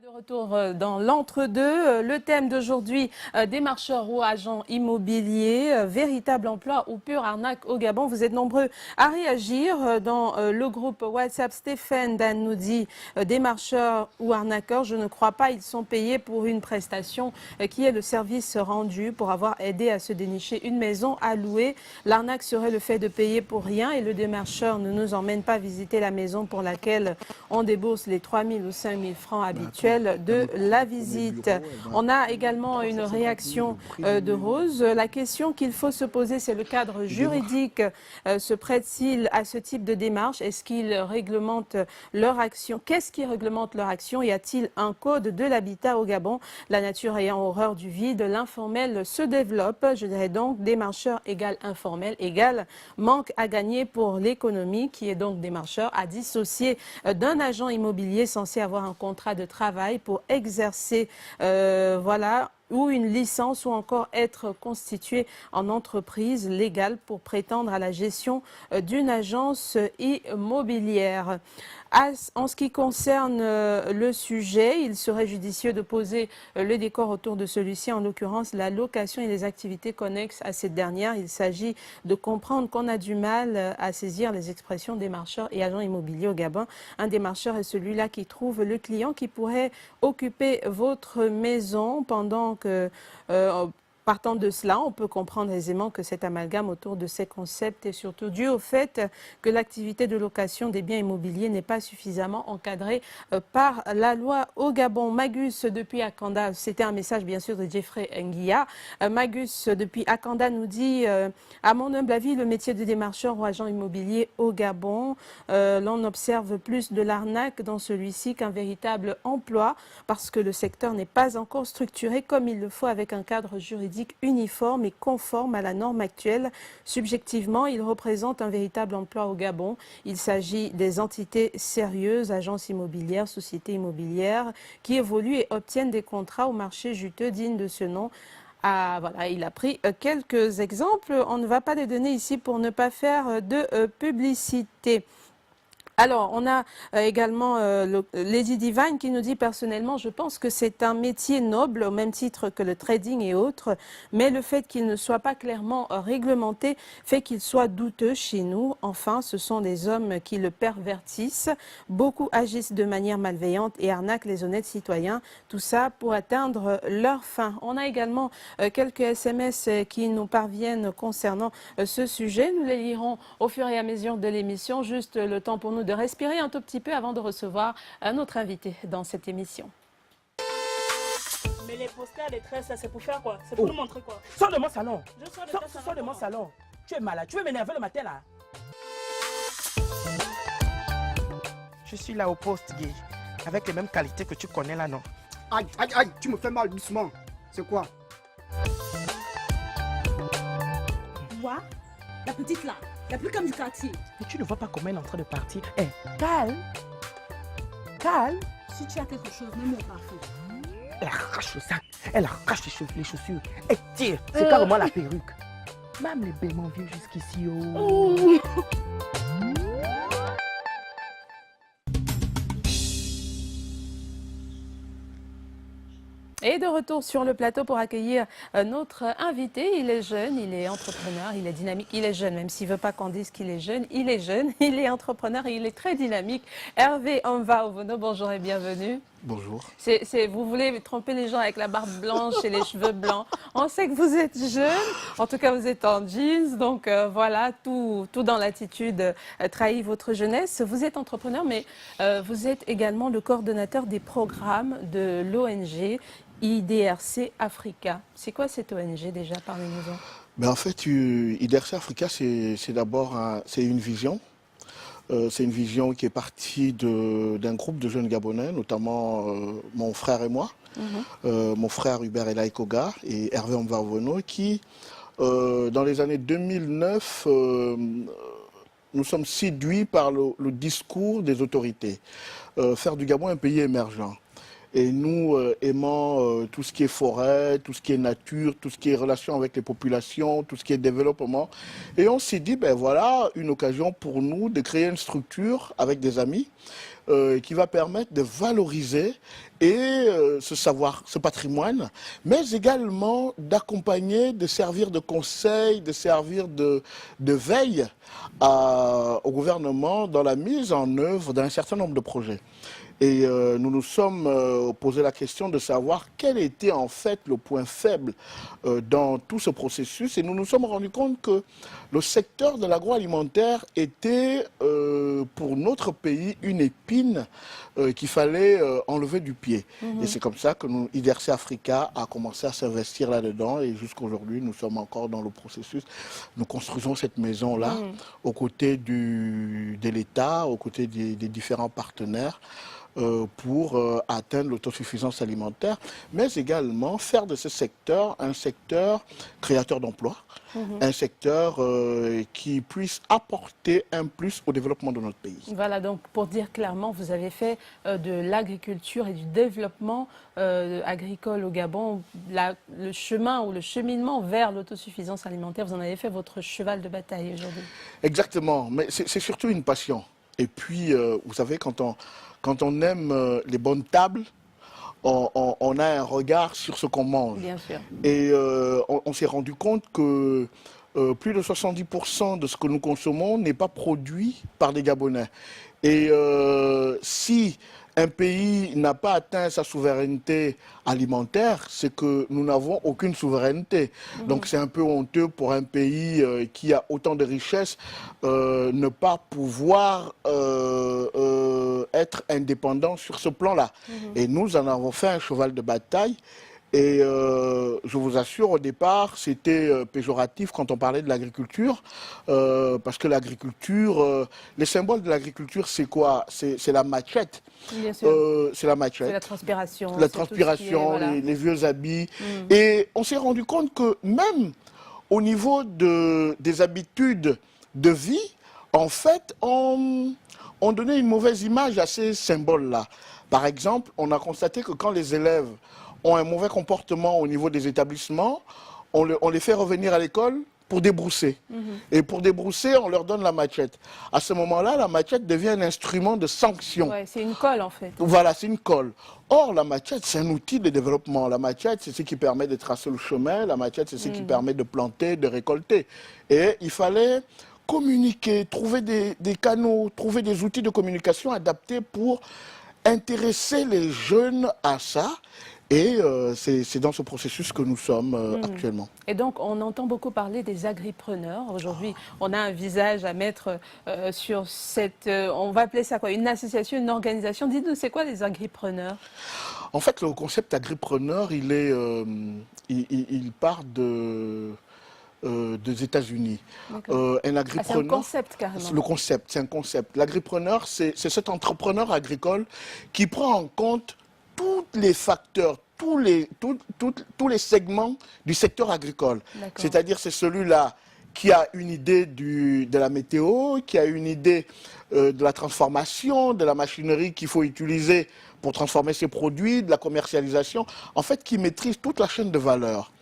De retour dans l'entre-deux. Le thème d'aujourd'hui, démarcheurs ou agents immobiliers, véritable emploi ou pure arnaque au Gabon. Vous êtes nombreux à réagir. Dans le groupe WhatsApp, Stéphane Dan nous dit démarcheurs ou arnaqueurs, je ne crois pas, ils sont payés pour une prestation qui est le service rendu pour avoir aidé à se dénicher une maison à louer. L'arnaque serait le fait de payer pour rien et le démarcheur ne nous emmène pas visiter la maison pour laquelle on débourse les 3 000 ou 5 000 francs habituels de la visite. On a également une réaction de Rose. La question qu'il faut se poser, c'est le cadre juridique. Se prête-t-il à ce type de démarche? Est-ce qu'il réglemente leur action? Qu'est-ce qui réglemente leur action? Y a-t-il un code de l'habitat au Gabon? La nature ayant horreur du vide, l'informel se développe. Je dirais donc démarcheur égale informel égale manque à gagner pour l'économie, qui est donc démarcheur, à dissocier d'un agent immobilier censé avoir un contrat de travail pour exercer voilà, ou une licence ou encore être constitué en entreprise légale pour prétendre à la gestion d'une agence immobilière. En ce qui concerne le sujet, il serait judicieux de poser le décor autour de celui-ci, en l'occurrence la location et les activités connexes à cette dernière. Il s'agit de comprendre qu'on a du mal à saisir les expressions démarcheurs et agents immobiliers au Gabon. Un démarcheur est celui-là qui trouve le client qui pourrait occuper votre maison pendant que... Partant de cela, on peut comprendre aisément que cet amalgame autour de ces concepts est surtout dû au fait que l'activité de location des biens immobiliers n'est pas suffisamment encadrée par la loi au Gabon. Magus depuis Akanda, c'était un message bien sûr de Jeffrey Nguia. Magus depuis Akanda nous dit à mon humble avis, le métier de démarcheur ou agent immobilier au Gabon, l'on observe plus de l'arnaque dans celui-ci qu'un véritable emploi parce que le secteur n'est pas encore structuré comme il le faut avec un cadre juridique uniforme et conforme à la norme actuelle. Subjectivement, il représente un véritable emploi au Gabon. Il s'agit des entités sérieuses, agences immobilières, sociétés immobilières, qui évoluent et obtiennent des contrats au marché juteux dignes de ce nom. Ah, voilà, il a pris quelques exemples. On ne va pas les donner ici pour ne pas faire de publicité. Alors, on a également Lady Divine qui nous dit personnellement, je pense que c'est un métier noble au même titre que le trading et autres, mais le fait qu'il ne soit pas clairement réglementé fait qu'il soit douteux chez nous. Enfin, ce sont des hommes qui le pervertissent. Beaucoup agissent de manière malveillante et arnaquent les honnêtes citoyens. Tout ça pour atteindre leur fin. On a également quelques SMS qui nous parviennent concernant ce sujet. Nous les lirons au fur et à mesure de l'émission. Juste le temps pour nous de respirer un tout petit peu avant de recevoir notre invité dans cette émission. Mais les posters, les tresses, c'est pour faire quoi? C'est pour nous montrer quoi? Sors de mon salon. Je sors Sors de mon salon. Tu es malade. Tu veux m'énerver le matin là? Je suis là au poste gay, avec les mêmes qualités que tu connais là, non? Aïe, aïe, aïe, tu me fais mal doucement. C'est quoi? Moi, la petite là, la plus comme du quartier. Mais tu ne vois pas comment elle est en train de partir. Eh, calme. Calme. Si tu as quelque chose, mets-moi au parfum. Elle arrache le sac, elle arrache les chaussures. Elle tire, c'est carrément la perruque. Même les bêtements viennent jusqu'ici. Oh. Et de retour sur le plateau pour accueillir notre invité. Il est jeune, il est entrepreneur, il est dynamique. Il est jeune, même s'il ne veut pas qu'on dise qu'il est jeune. Il est jeune, il est entrepreneur et il est très dynamique. Hervé Onva-Ovono, bonjour et bienvenue. Bonjour. Vous voulez tromper les gens avec la barbe blanche et les cheveux blancs. On sait que vous êtes jeune, en tout cas vous êtes en jeans, donc voilà, tout dans l'attitude trahit votre jeunesse. Vous êtes entrepreneur, mais vous êtes également le coordonnateur des programmes de l'ONG IDRC Africa. C'est quoi cette ONG déjà? Parlez-nous-en. Ben en fait, IDRC Africa, c'est d'abord une vision. C'est une vision qui est partie d'un groupe de jeunes Gabonais, notamment mon frère et moi, mon frère Hubert Elaï Koga et Hervé Onva-Ovono, qui, dans les années 2009, nous sommes séduits par le discours des autorités. Faire du Gabon un pays émergent. Et nous aimons tout ce qui est forêt, tout ce qui est nature, tout ce qui est relation avec les populations, tout ce qui est développement. Et on s'est dit, ben voilà, une occasion pour nous de créer une structure avec des amis qui va permettre de valoriser et ce savoir, ce patrimoine, mais également d'accompagner, de servir de conseil, de servir de veille au gouvernement dans la mise en œuvre d'un certain nombre de projets. Et nous nous sommes posé la question de savoir quel était en fait le point faible dans tout ce processus. Et nous nous sommes rendus compte que le secteur de l'agroalimentaire était pour notre pays une épine qu'il fallait enlever du pied. Et c'est comme ça que IDRC Africa a commencé à s'investir là-dedans. Et jusqu'à aujourd'hui, nous sommes encore dans le processus. Nous construisons cette maison-là aux côtés de l'État, aux côtés des différents partenaires. Pour atteindre l'autosuffisance alimentaire, mais également faire de ce secteur un secteur créateur d'emplois, un secteur qui puisse apporter un plus au développement de notre pays. Voilà, donc pour dire clairement, vous avez fait de l'agriculture et du développement agricole au Gabon, le chemin ou le cheminement vers l'autosuffisance alimentaire, vous en avez fait votre cheval de bataille aujourd'hui. Exactement, mais c'est surtout une passion. Et puis, vous savez, quand on aime les bonnes tables, on a un regard sur ce qu'on mange. Bien sûr. Et on s'est rendu compte que plus de 70% de ce que nous consommons n'est pas produit par des Gabonais. Et si un pays n'a pas atteint sa souveraineté alimentaire, c'est que nous n'avons aucune souveraineté. Donc c'est un peu honteux pour un pays qui a autant de richesses ne pas pouvoir être indépendant sur ce plan-là. Et nous en avons fait un cheval de bataille. Et je vous assure, au départ, c'était péjoratif quand on parlait de l'agriculture, parce que l'agriculture, les symboles de l'agriculture, c'est quoi? C'est la machette. Bien sûr. C'est la machette. C'est la transpiration. La transpiration, voilà. les vieux habits. Et on s'est rendu compte que même au niveau des habitudes de vie, en fait, on donnait une mauvaise image à ces symboles-là. Par exemple, on a constaté que quand les élèves ont un mauvais comportement au niveau des établissements, on les fait revenir à l'école pour débrousser. Et pour débrousser, on leur donne la machette. À ce moment-là, la machette devient un instrument de sanction. Ouais, c'est une colle en fait. Voilà, c'est une colle. Or, la machette, c'est un outil de développement. La machette, c'est ce qui permet de tracer le chemin. La machette, c'est ce qui permet de planter, de récolter. Et il fallait communiquer, trouver des canaux, trouver des outils de communication adaptés pour intéresser les jeunes à ça. Et c'est dans ce processus que nous sommes actuellement. Et donc, on entend beaucoup parler des agripreneurs. Aujourd'hui, on a un visage à mettre sur cette... on va appeler ça quoi? Une association, une organisation. Dites-nous, c'est quoi les agripreneurs? En fait, le concept agripreneur, il part des États-Unis. Un agripreneur, c'est un concept carrément. Le concept, c'est un concept. L'agripreneur, c'est cet entrepreneur agricole qui prend en compte tous les facteurs, tous les segments du secteur agricole. C'est-à-dire, c'est celui-là qui a une idée de la météo, qui a une idée de la transformation, de la machinerie qu'il faut utiliser pour transformer ses produits, de la commercialisation, en fait, qui maîtrise toute la chaîne de valeur.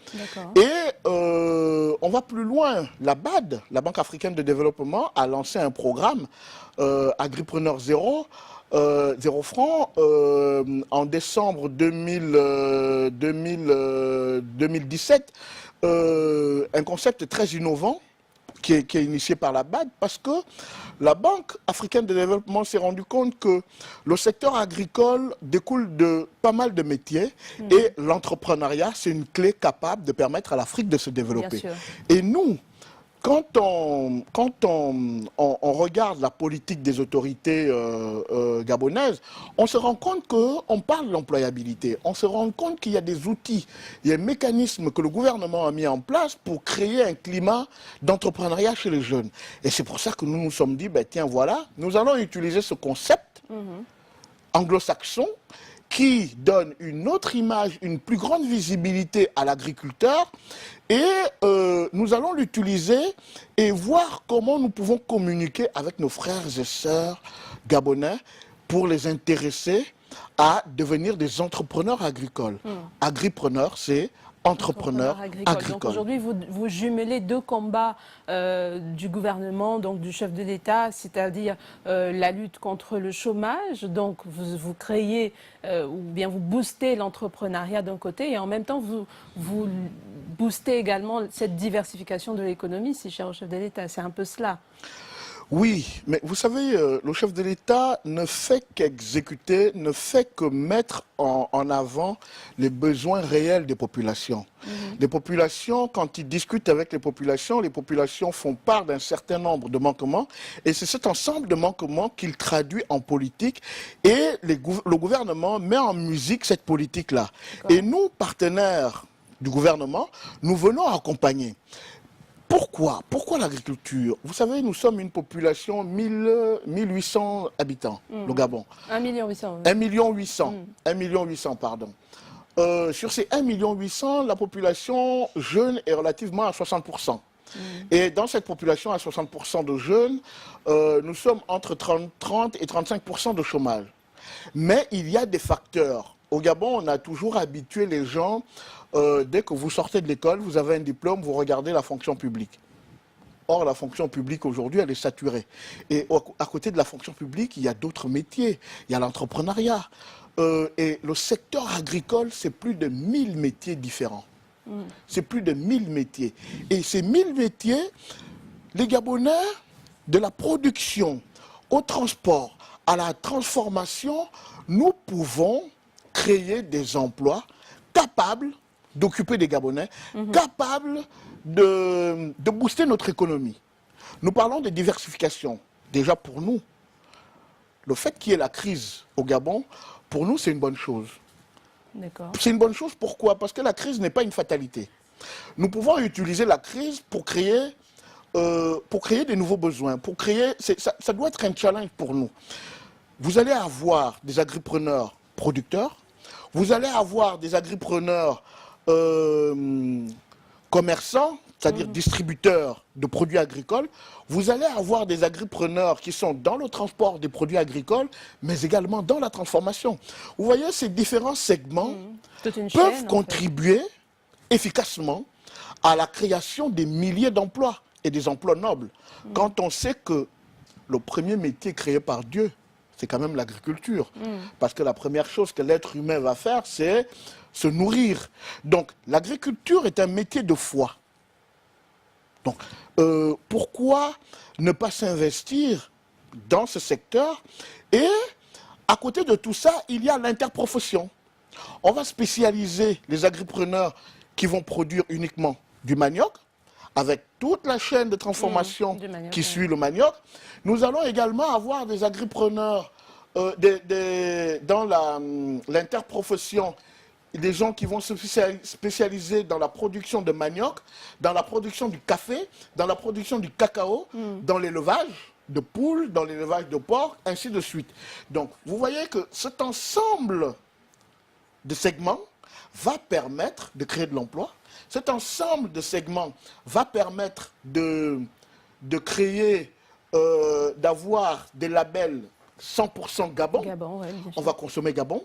Et on va plus loin. La BAD, la Banque africaine de développement, a lancé un programme Agripreneur Zéro, 0 francs, en décembre 2017, un concept très innovant qui est initié par la BAD, parce que la Banque africaine de développement s'est rendu compte que le secteur agricole découle de pas mal de métiers et l'entrepreneuriat, c'est une clé capable de permettre à l'Afrique de se développer. Et nous, quand on regarde la politique des autorités gabonaises, on se rend compte qu'on parle de l'employabilité, on se rend compte qu'il y a des outils, il y a des mécanismes que le gouvernement a mis en place pour créer un climat d'entrepreneuriat chez les jeunes. Et c'est pour ça que nous nous sommes dit, ben, tiens voilà, nous allons utiliser ce concept anglo-saxon qui donne une autre image, une plus grande visibilité à l'agriculteur. Et nous allons l'utiliser et voir comment nous pouvons communiquer avec nos frères et sœurs gabonais pour les intéresser à devenir des entrepreneurs agricoles. Agripreneur, c'est entrepreneur agricole. Donc aujourd'hui, vous jumelez deux combats du gouvernement, donc du chef de l'État, c'est-à-dire la lutte contre le chômage. Donc vous créez ou bien vous boostez l'entrepreneuriat d'un côté et en même temps vous boostez également cette diversification de l'économie, si cher au chef de l'État. C'est un peu cela. Oui, mais vous savez, le chef de l'État ne fait qu'exécuter, ne fait que mettre en avant les besoins réels des populations. Les populations, quand ils discutent avec les populations font part d'un certain nombre de manquements et c'est cet ensemble de manquements qu'il traduit en politique et le gouvernement met en musique cette politique-là. Et nous, partenaires du gouvernement, nous venons accompagner. Pourquoi l'agriculture? Vous savez, nous sommes une population 1800 habitants, le Gabon. 1 800 000. 1 800 000, pardon. Sur ces 1 800 000, la population jeune est relativement à 60%. Et dans cette population à 60% de jeunes, nous sommes entre 30 et 35% de chômage. Mais il y a des facteurs. Au Gabon, on a toujours habitué les gens, dès que vous sortez de l'école, vous avez un diplôme, vous regardez la fonction publique. Or, la fonction publique aujourd'hui, elle est saturée. Et à côté de la fonction publique, il y a d'autres métiers. Il y a l'entrepreneuriat. Et le secteur agricole, c'est plus de 1000 métiers différents. C'est plus de 1000 métiers. Et ces 1000 métiers, les Gabonais, de la production au transport, à la transformation, nous pouvons créer des emplois capables d'occuper des Gabonais, capables de booster notre économie. Nous parlons de diversification. Déjà pour nous, le fait qu'il y ait la crise au Gabon, pour nous, c'est une bonne chose. C'est une bonne chose, pourquoi? Parce que la crise n'est pas une fatalité. Nous pouvons utiliser la crise pour créer des nouveaux besoins. Ça doit être un challenge pour nous. Vous allez avoir des agripreneurs producteurs, vous allez avoir des agripreneurs commerçants, c'est-à-dire distributeurs de produits agricoles. Vous allez avoir des agripreneurs qui sont dans le transport des produits agricoles, mais également dans la transformation. Vous voyez, ces différents segments peuvent contribuer efficacement à la création des milliers d'emplois et des emplois nobles. Quand on sait que le premier métier créé par Dieu, c'est quand même l'agriculture. Parce que la première chose que l'être humain va faire, c'est se nourrir. Donc, l'agriculture est un métier de foi. Donc, pourquoi ne pas s'investir dans ce secteur? Et à côté de tout ça, il y a l'interprofession. On va spécialiser les agripreneurs qui vont produire uniquement du manioc, avec toute la chaîne de transformation qui suit le manioc. Nous allons également avoir des agripreneurs dans l'interprofession, des gens qui vont se spécialiser dans la production de manioc, dans la production du café, dans la production du cacao, dans l'élevage de poules, dans l'élevage de porcs, ainsi de suite. Donc, vous voyez que cet ensemble de segments va permettre de créer de l'emploi. Cet ensemble de segments va permettre de créer, d'avoir des labels 100% Gabon. On va consommer Gabon.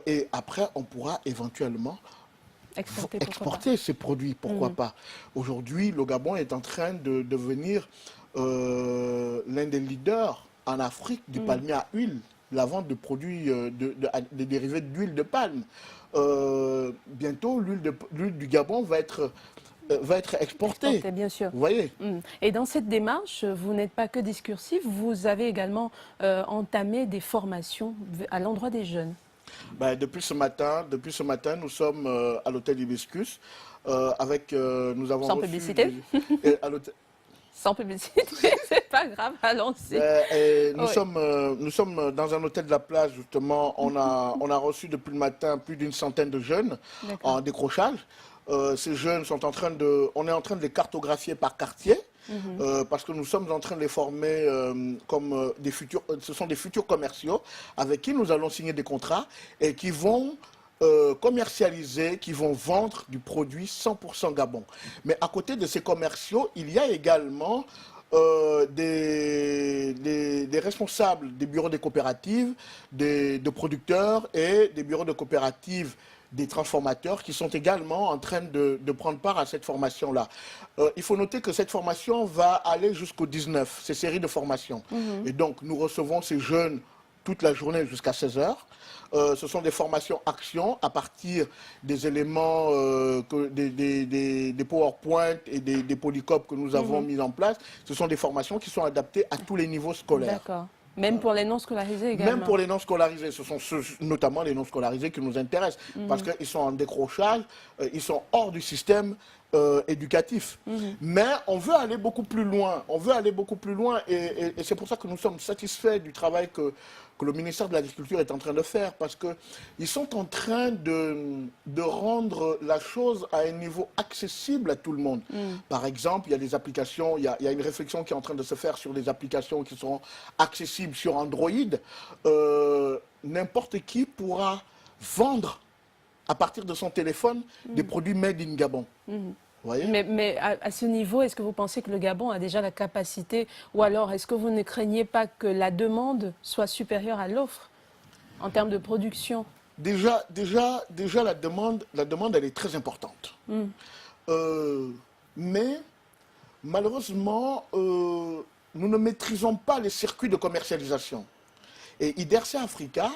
Et après, on pourra éventuellement exporter ces produits. Pourquoi pas? Aujourd'hui, le Gabon est en train de devenir l'un des leaders en Afrique du palmier à huile, la vente de produits, des dérivés d'huile de palme. Bientôt, l'huile du Gabon va être exportée. Bien sûr. Vous voyez. Et dans cette démarche, vous n'êtes pas que discursif, vous avez également entamé des formations à l'endroit des jeunes. Ben, depuis ce matin, nous sommes à l'hôtel Hibiscus avec nous avons sans reçu publicité. Sans publicité, c'est pas grave, allons-y. Nous sommes dans un hôtel de la plage, justement. On a reçu depuis le matin plus d'une centaine de jeunes en décrochage. Ces jeunes sont on est en train de les cartographier par quartier. Parce que nous sommes en train de les former comme ce sont des futurs commerciaux avec qui nous allons signer des contrats et qui vont commercialiser, qui vont vendre du produit 100% Gabon. Mais à côté de ces commerciaux, il y a également des responsables des bureaux des coopératives, de producteurs et des bureaux de coopératives des transformateurs qui sont également en train de prendre part à cette formation-là. Il faut noter que cette formation va aller jusqu'au 19, ces séries de formations. Et donc, nous recevons ces jeunes toute la journée jusqu'à 16 heures. Ce sont des formations actions à partir des éléments, des PowerPoint et des polycopes que nous avons mis en place. Ce sont des formations qui sont adaptées à tous les niveaux scolaires. D'accord. Même pour les non-scolarisés également. Même pour les non-scolarisés. Ce sont notamment les non-scolarisés qui nous intéressent. Parce qu'ils sont en décrochage, ils sont hors du système éducatif. Mais on veut aller beaucoup plus loin. On veut aller beaucoup plus loin. Et c'est pour ça que nous sommes satisfaits du travail que le ministère de l'Agriculture est en train de faire. Parce qu'ils sont en train de rendre la chose à un niveau accessible à tout le monde. Par exemple, il y a des applications, il y a une réflexion qui est en train de se faire sur des applications qui seront accessibles sur Android. N'importe qui pourra vendre à partir de son téléphone des produits made in Gabon. Voyez. Mais à ce niveau, est-ce que vous pensez que le Gabon a déjà la capacité, ou alors est-ce que vous ne craignez pas que la demande soit supérieure à l'offre en termes de production? Déjà la demande, elle est très importante. Mais malheureusement, nous ne maîtrisons pas les circuits de commercialisation. Et IDERCE Africa,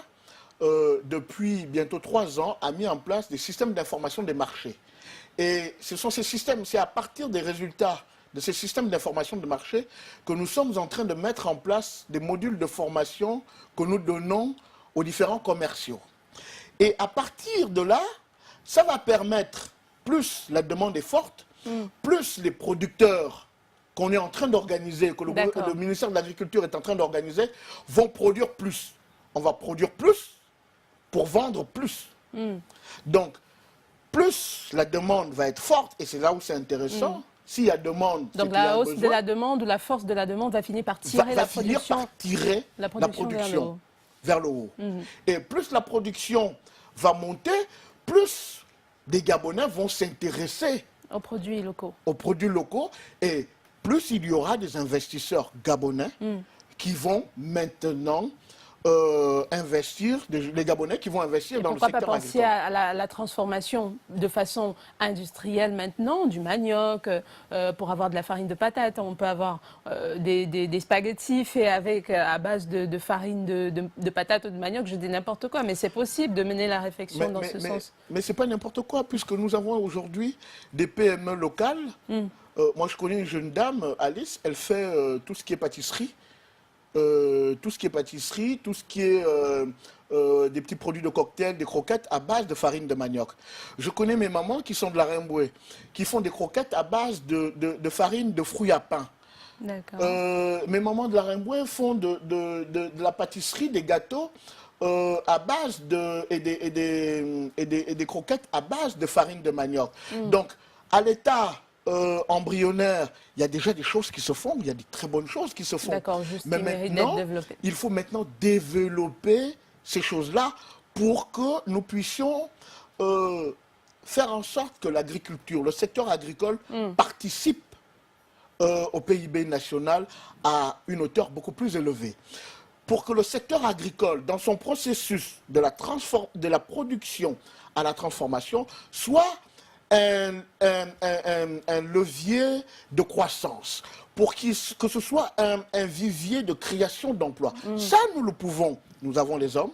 depuis bientôt 3 ans, a mis en place des systèmes d'information des marchés. Et ce sont ces systèmes, c'est à partir des résultats de ces systèmes d'information de marché que nous sommes en train de mettre en place des modules de formation que nous donnons aux différents commerciaux. Et à partir de là, ça va permettre, plus la demande est forte, plus les producteurs qu'on est en train d'organiser, que le ministère de l'Agriculture est en train d'organiser, vont produire plus. On va produire plus pour vendre plus. Donc, plus la demande va être forte, et c'est là où c'est intéressant. S'il y a demande, donc la hausse de la demande ou la force de la demande va finir par tirer la production vers le haut. Et plus la production va monter, plus des Gabonais vont s'intéresser aux produits locaux. Et plus il y aura des investisseurs gabonais qui vont maintenant investir, les Gabonais qui vont investir dans le secteur agricole. Pourquoi pas penser à la transformation de façon industrielle maintenant, du manioc, pour avoir de la farine de patate. On peut avoir des spaghettis faits à base de farine de patate ou de manioc, je dis n'importe quoi, mais c'est possible de mener la réflexion dans ce sens. Mais ce n'est pas n'importe quoi, puisque nous avons aujourd'hui des PME locales. Moi, je connais une jeune dame, Alice, elle fait tout ce qui est pâtisserie. Tout ce qui est des petits produits de cocktail, des croquettes à base de farine de manioc. Je connais mes mamans qui sont de la Remboué, qui font des croquettes à base de farine de fruits à pain. Mes mamans de la Remboué font de la pâtisserie, des gâteaux à base et des croquettes à base de farine de manioc. Donc, à l'état embryonnaire, il y a déjà des choses qui se font, il y a des très bonnes choses qui se font. Mais maintenant, il faut maintenant développer ces choses-là pour que nous puissions faire en sorte que l'agriculture, le secteur agricole participe au PIB national à une hauteur beaucoup plus élevée. Pour que le secteur agricole, dans son processus de la production à la transformation, soit un levier de croissance, pour que ce soit un vivier de création d'emplois. Ça, nous le pouvons. Nous avons les hommes,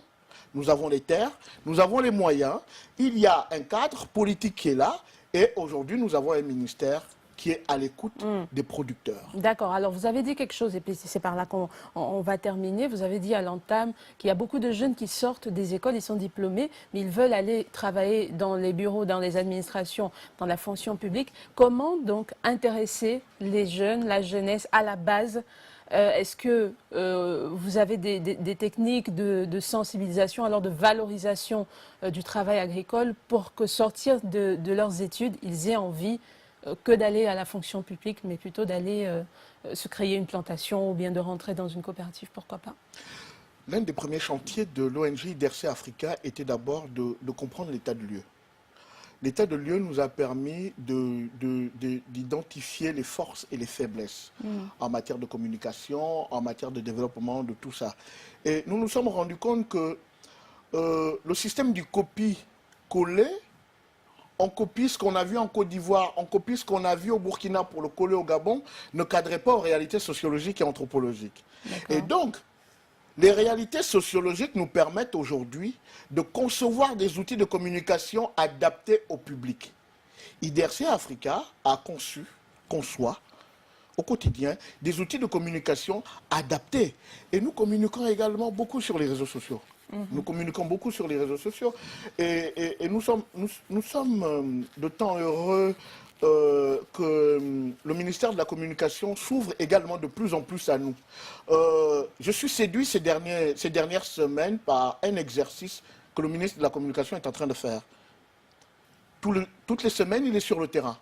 nous avons les terres, nous avons les moyens. Il y a un cadre politique qui est là, et aujourd'hui, nous avons un ministère qui est à l'écoute des producteurs. D'accord. Alors, vous avez dit quelque chose, et puis c'est par là qu'on va terminer. Vous avez dit à l'entame qu'il y a beaucoup de jeunes qui sortent des écoles, ils sont diplômés, mais ils veulent aller travailler dans les bureaux, dans les administrations, dans la fonction publique. Comment donc intéresser les jeunes, la jeunesse à la base? Est-ce que vous avez des techniques de sensibilisation, alors de valorisation du travail agricole pour que sortir de leurs études, ils aient envie que d'aller à la fonction publique, mais plutôt d'aller se créer une plantation ou bien de rentrer dans une coopérative, pourquoi pas? L'un des premiers chantiers de l'ONG IDERCE Africa était d'abord de comprendre l'état de lieu. L'état de lieu nous a permis d'identifier les forces et les faiblesses en matière de communication, en matière de développement, de tout ça. Et nous nous sommes rendus compte que le système du copie-coller, on copie ce qu'on a vu en Côte d'Ivoire, on copie ce qu'on a vu au Burkina pour le coller au Gabon, ne cadrait pas aux réalités sociologiques et anthropologiques. Et donc, les réalités sociologiques nous permettent aujourd'hui de concevoir des outils de communication adaptés au public. IDERCE Africa a conçoit au quotidien des outils de communication adaptés. Et nous communiquons également beaucoup sur les réseaux sociaux. Nous communiquons beaucoup sur les réseaux sociaux et nous sommes de temps heureux que le ministère de la Communication s'ouvre également de plus en plus à nous. Je suis séduit ces dernières semaines par un exercice que le ministre de la Communication est en train de faire. Toutes les semaines, il est sur le terrain.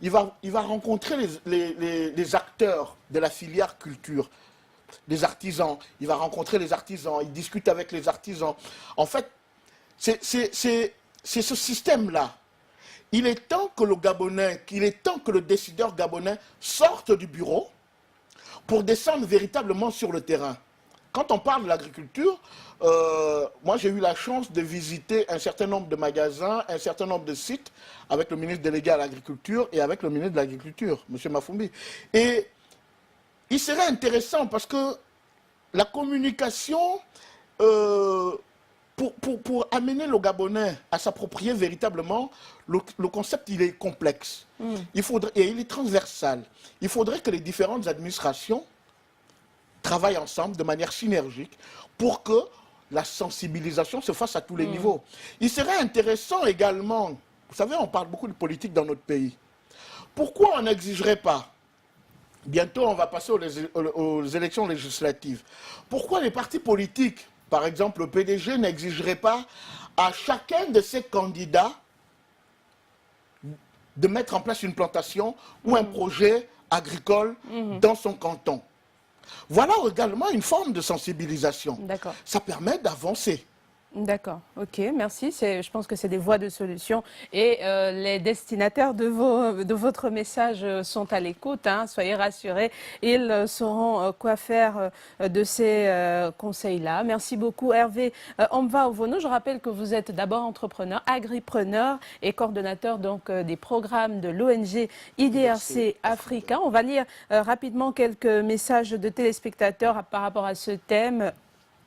Il va rencontrer les acteurs de la filière culture, des artisans, il va rencontrer les artisans, il discute avec les artisans. En fait, c'est ce système-là. Il est temps que le décideur gabonais sorte du bureau pour descendre véritablement sur le terrain. Quand on parle de l'agriculture, moi j'ai eu la chance de visiter un certain nombre de magasins, un certain nombre de sites avec le ministre délégué à l'agriculture et avec le ministre de l'Agriculture, M. Mafumbi. Et il serait intéressant parce que la communication, pour amener le Gabonais à s'approprier véritablement, le concept il est complexe. Et il est transversal. Il faudrait que les différentes administrations travaillent ensemble de manière synergique pour que la sensibilisation se fasse à tous les niveaux. Il serait intéressant également, vous savez, on parle beaucoup de politique dans notre pays. Pourquoi on n'exigerait pas? Bientôt, on va passer aux élections législatives. Pourquoi les partis politiques, par exemple le PDG, n'exigerait pas à chacun de ses candidats de mettre en place une plantation ou un projet agricole dans son canton? Voilà également une forme de sensibilisation. Ça permet d'avancer. D'accord, ok, merci. Je pense que c'est des voies de solution et les destinataires de votre message sont à l'écoute. Hein, soyez rassurés, ils sauront quoi faire de ces conseils-là. Merci beaucoup Hervé Omva Ovono. Je rappelle que vous êtes d'abord entrepreneur, agripreneur et coordonnateur donc des programmes de l'ONG IDRC Africa. On va lire rapidement quelques messages de téléspectateurs par rapport à ce thème.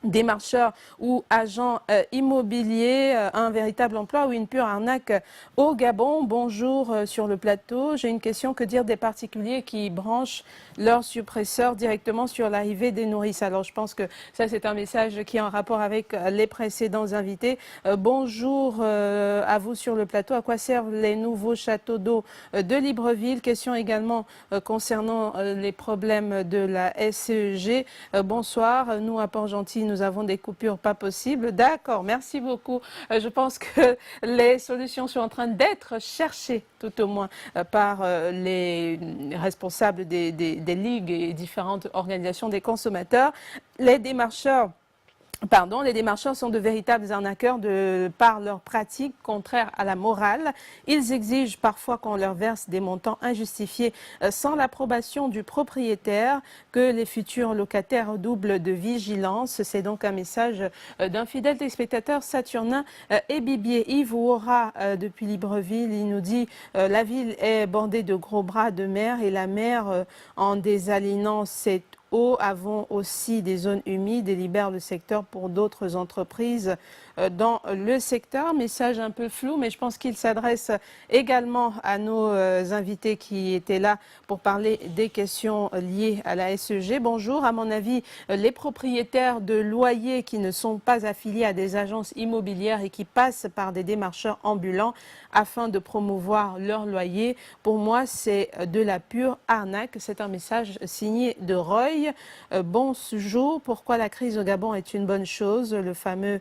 Démarcheurs ou agents immobiliers, un véritable emploi ou une pure arnaque au Gabon. Bonjour sur le plateau. J'ai une question. Que dire des particuliers qui branchent leur suppresseur directement sur l'arrivée des nourrices? Alors je pense que ça c'est un message qui est en rapport avec les précédents invités. Bonjour à vous sur le plateau. À quoi servent les nouveaux châteaux d'eau de Libreville? Question également concernant les problèmes de la SEG. Bonsoir. Nous à Port-Gentil, nous avons des coupures pas possibles. D'accord, merci beaucoup. Je pense que les solutions sont en train d'être cherchées, tout au moins, par les responsables des ligues et différentes organisations des consommateurs. Les démarcheurs sont de véritables arnaqueurs par leurs pratiques contraires à la morale. Ils exigent parfois qu'on leur verse des montants injustifiés sans l'approbation du propriétaire, que les futurs locataires redoublent de vigilance. C'est donc un message d'un fidèle téléspectateur, Saturnin et Bibier. Yves Ouora depuis Libreville, il nous dit la ville est bordée de gros bras de mer et la mer en désalignant cette avons aussi des zones humides et libèrent le secteur pour d'autres entreprises dans le secteur. Message un peu flou, mais je pense qu'il s'adresse également à nos invités qui étaient là pour parler des questions liées à la SEG. Bonjour, à mon avis, les propriétaires de loyers qui ne sont pas affiliés à des agences immobilières et qui passent par des démarcheurs ambulants afin de promouvoir leur loyer, pour moi, c'est de la pure arnaque. C'est un message signé de Roy. Bonjour, pourquoi la crise au Gabon est une bonne chose? Le fameux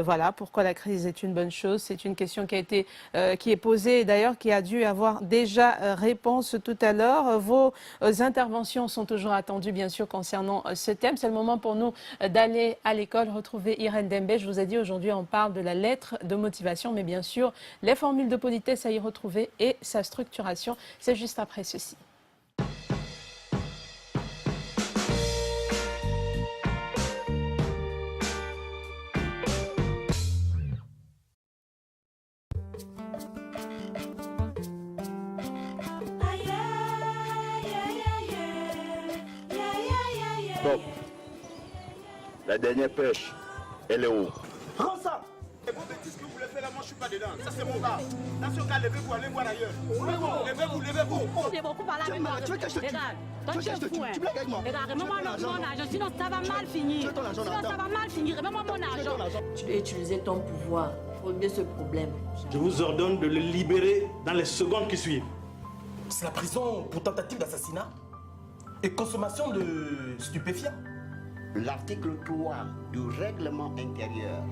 voilà, pourquoi la crise est une bonne chose? C'est une question qui est posée et d'ailleurs qui a dû avoir déjà réponse tout à l'heure. Vos interventions sont toujours attendues, bien sûr, concernant ce thème. C'est le moment pour nous d'aller à l'école, retrouver Irène Dembe. Je vous ai dit, aujourd'hui, on parle de la lettre de motivation, mais bien sûr, les formules de politesse à y retrouver et sa structuration. C'est juste après ceci. Bon, la dernière pêche, elle est où? Prends ça. Et vos bêtises que vous voulez faire là, moi je suis pas dedans. Ça c'est mon gars. Dans ce cas, levez-vous, allez voir ailleurs. Levez-vous. J'ai beaucoup parlé avec moi. Tu veux que je te tue? Regarde, Tu veux que je te tue? Tu blagues avec moi? Regarde, remets-moi mon argent, sinon ça va mal finir. Sinon ça va mal finir, remets-moi mon argent. Tu dois utiliser ton pouvoir pour régler ce problème. Je vous ordonne de le libérer dans les secondes qui suivent. C'est la prison pour tentative d'assassinat et consommation de stupéfiants. L'article 3 du règlement intérieur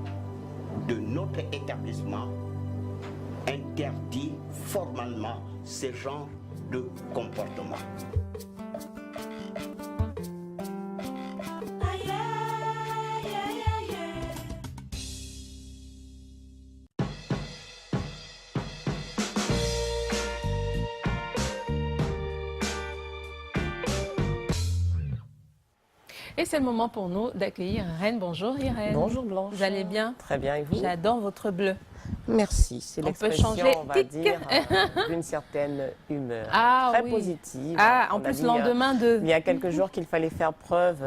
de notre établissement interdit formellement ce genre de comportement. Et c'est le moment pour nous d'accueillir Irène. Bonjour Irène. Bonjour Blanche. Vous allez bien? Très bien, et vous? J'adore votre bleu. Merci, c'est l'expression, on va dire, d'une certaine humeur très positive. Ah, en plus, lendemain de... Il y a quelques jours qu'il fallait faire preuve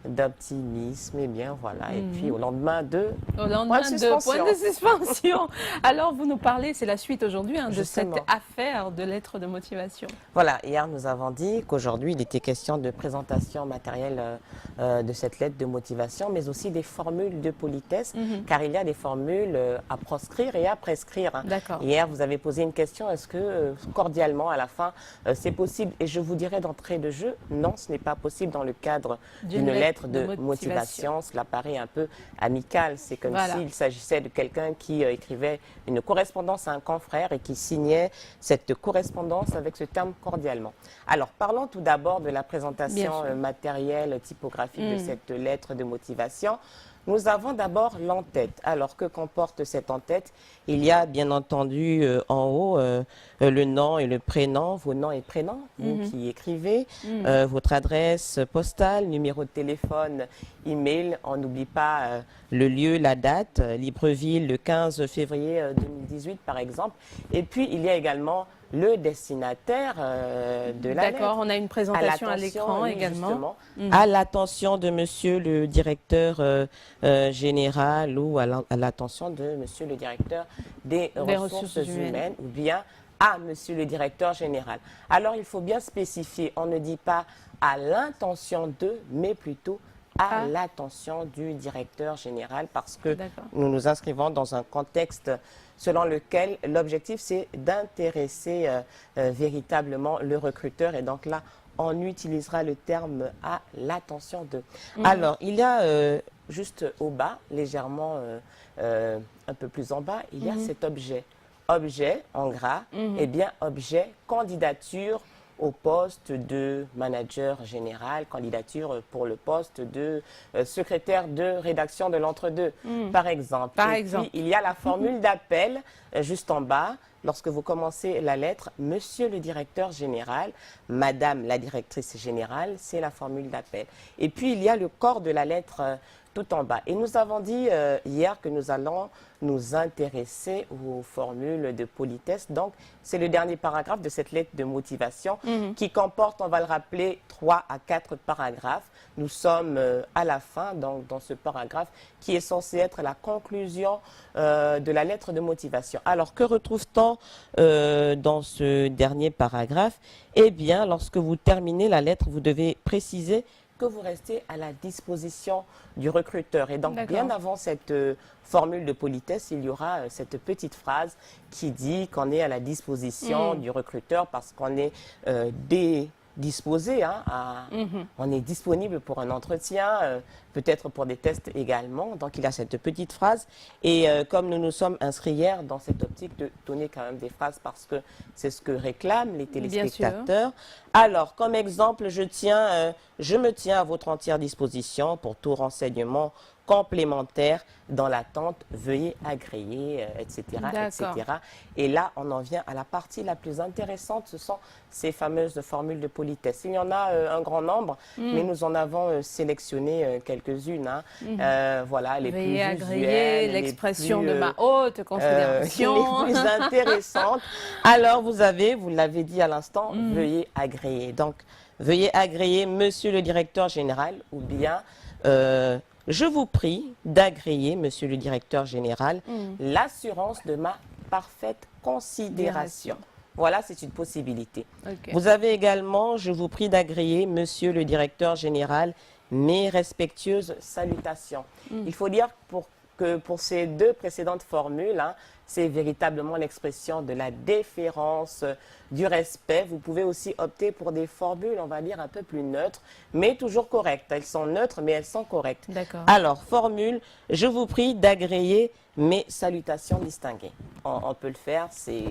d'optimisme, et bien voilà. Et puis au lendemain de... Au lendemain de point de suspension. Alors, vous nous parlez, c'est la suite aujourd'hui de cette affaire de lettre de motivation. Voilà, hier nous avons dit qu'aujourd'hui il était question de présentation matérielle de cette lettre de motivation, mais aussi des formules de politesse, car il y a des formules à proscrire et à prescrire. Hier, vous avez posé une question, est-ce que cordialement à la fin, c'est possible? Et je vous dirais d'entrée de jeu, non, ce n'est pas possible dans le cadre d'une lettre de motivation. Cela paraît un peu amical. C'est comme s'il s'agissait de quelqu'un qui écrivait une correspondance à un confrère et qui signait cette correspondance avec ce terme cordialement. Alors, parlons tout d'abord de la présentation matérielle, typographique de cette lettre de motivation. Nous avons d'abord l'en-tête. Alors, que comporte cette en-tête? Il y a bien entendu en haut le nom et le prénom, vos noms et prénoms, vous qui écrivez, votre adresse postale, numéro de téléphone, email. On n'oublie pas le lieu, la date, Libreville, le 15 février 2018 par exemple. Et puis, il y a également le destinataire de la lettre. D'accord, on a une présentation à l'écran également. À l'attention de monsieur le directeur général ou à l'attention de monsieur le directeur des ressources humaines ou bien à monsieur le directeur général. Alors, il faut bien spécifier, on ne dit pas à l'intention de, mais plutôt à l'attention du directeur général parce que nous nous inscrivons dans un contexte selon lequel l'objectif c'est d'intéresser véritablement le recruteur et donc là on utilisera le terme à l'attention de. Alors il y a juste au bas, légèrement un peu plus en bas, il y a cet objet. Objet en gras, et bien objet candidature au poste de manager général, candidature pour le poste de secrétaire de rédaction de l'entre-deux, par exemple. Puis, il y a la formule d'appel juste en bas. Lorsque vous commencez la lettre, Monsieur le directeur général, Madame la directrice générale, c'est la formule d'appel. Et puis, il y a le corps de la lettre tout en bas. Et nous avons dit hier que nous allons nous intéresser aux formules de politesse. Donc, c'est le dernier paragraphe de cette lettre de motivation qui comporte, on va le rappeler, 3 à 4 paragraphes. Nous sommes à la fin, donc, dans ce paragraphe qui est censé être la conclusion de la lettre de motivation. Alors, que retrouve-t-on dans ce dernier paragraphe? Eh bien, lorsque vous terminez la lettre, vous devez préciser que vous restez à la disposition du recruteur. Et donc, bien avant cette formule de politesse, il y aura cette petite phrase qui dit qu'on est à la disposition du recruteur parce qu'on est disposé, on est disponible pour un entretien, peut-être pour des tests également. Donc, il y a cette petite phrase. Et comme nous nous sommes inscrits hier dans cette optique de donner quand même des phrases parce que c'est ce que réclament les téléspectateurs. Alors, comme exemple, je me tiens à votre entière disposition pour tout renseignement complémentaire dans l'attente, veuillez agréer, etc., etc. Et là, on en vient à la partie la plus intéressante, ce sont ces fameuses formules de politesse. Il y en a un grand nombre, mais nous en avons sélectionné quelques-unes. Voilà, les veuillez plus agréer, l'expression de ma haute considération. Les plus intéressantes. Alors, vous l'avez dit à l'instant, veuillez agréer. Donc, veuillez agréer monsieur le directeur général ou bien... je vous prie d'agréer, monsieur le directeur général, l'assurance de ma parfaite considération. Voilà, c'est une possibilité. Vous avez également, je vous prie d'agréer, monsieur le directeur général, mes respectueuses salutations. Il faut dire que pour ces deux précédentes formules, c'est véritablement l'expression de la déférence, du respect. Vous pouvez aussi opter pour des formules, on va dire, un peu plus neutres, mais toujours correctes. Elles sont neutres, mais elles sont correctes. Alors, formule, je vous prie d'agréer mes salutations distinguées. On peut le faire, c'est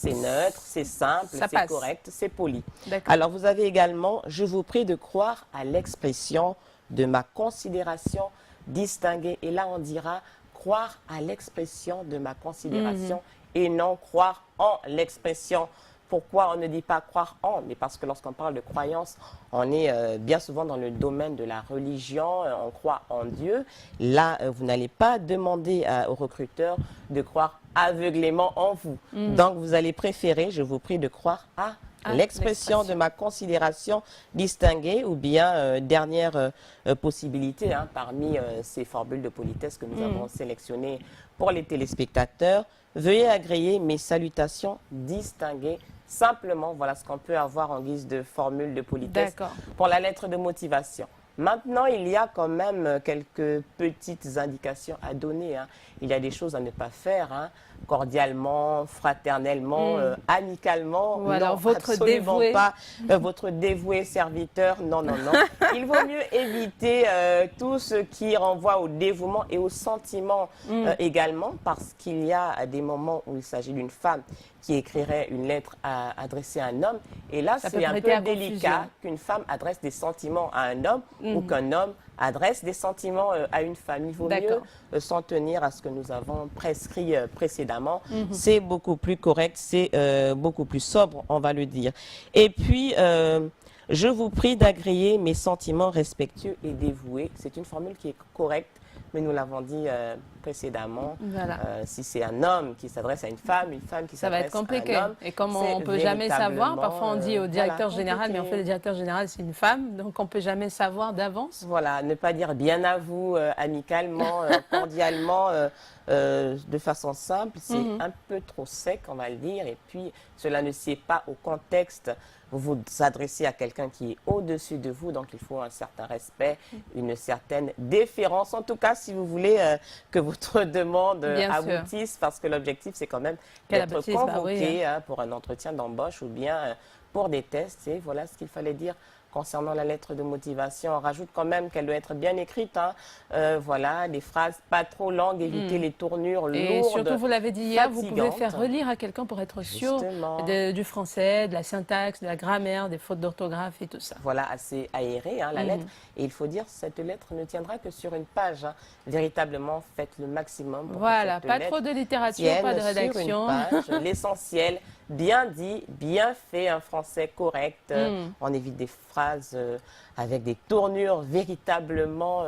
neutre, c'est simple, c'est correct, c'est poli. Alors, vous avez également, je vous prie de croire à l'expression de ma considération distinguée. Et là, on dira croire à l'expression de ma considération et non croire en l'expression. Pourquoi on ne dit pas croire en? Mais parce que lorsqu'on parle de croyance, on est bien souvent dans le domaine de la religion, on croit en Dieu. Là, vous n'allez pas demander au recruteur de croire aveuglément en vous. Donc, vous allez préférer, je vous prie de croire à l'expression de ma considération distinguée ou bien dernière possibilité parmi ces formules de politesse que nous avons sélectionnées pour les téléspectateurs. Veuillez agréer mes salutations distinguées. Simplement, voilà ce qu'on peut avoir en guise de formule de politesse pour la lettre de motivation. Maintenant, il y a quand même quelques petites indications à donner. Il y a des choses à ne pas faire, cordialement, fraternellement, amicalement. Ou alors votre absolument dévoué. Pas. Votre dévoué serviteur, non, non, non. Il vaut mieux éviter tout ce qui renvoie au dévouement et au sentiment également, parce qu'il y a des moments où il s'agit d'une femme qui écrirait une lettre adressée à un homme. Et là, c'est un peu délicat qu'une femme adresse des sentiments à un homme ou qu'un homme adresse des sentiments à une femme. Il vaut mieux s'en tenir à ce que nous avons prescrit précédemment. C'est beaucoup plus correct, c'est beaucoup plus sobre, on va le dire. Et puis, je vous prie d'agréer mes sentiments respectueux et dévoués. C'est une formule qui est correcte, mais nous l'avons dit précédemment. Voilà. Si c'est un homme qui s'adresse à une femme qui s'adresse à un homme. Et comme on ne peut jamais savoir, parfois on dit au directeur général, mais en fait le directeur général c'est une femme, donc on ne peut jamais savoir d'avance. Voilà, ne pas dire bien à vous, amicalement, cordialement, de façon simple, c'est un peu trop sec, on va le dire, et puis cela ne sied pas au contexte. Vous vous adressez à quelqu'un qui est au-dessus de vous, donc il faut un certain respect, une certaine déférence. En tout cas, si vous voulez que votre demande aboutisse, parce que l'objectif, c'est quand même d'être convoqué pour un entretien d'embauche ou bien pour des tests. Et voilà ce qu'il fallait dire concernant la lettre de motivation. On rajoute quand même qu'elle doit être bien écrite. Voilà, des phrases pas trop longues, éviter les tournures lourdes. Et surtout, vous l'avez dit hier, vous pouvez faire relire à quelqu'un pour être sûr du français, de la syntaxe, de la grammaire, des fautes d'orthographe et tout ça. Voilà, assez aéré la lettre. Et il faut dire, cette lettre ne tiendra que sur une page. Véritablement, faites le maximum pour voilà, que pas trop de littérature, pas de rédaction. L'essentiel, bien dit, bien fait, un français correct. On évite des phrases avec des tournures véritablement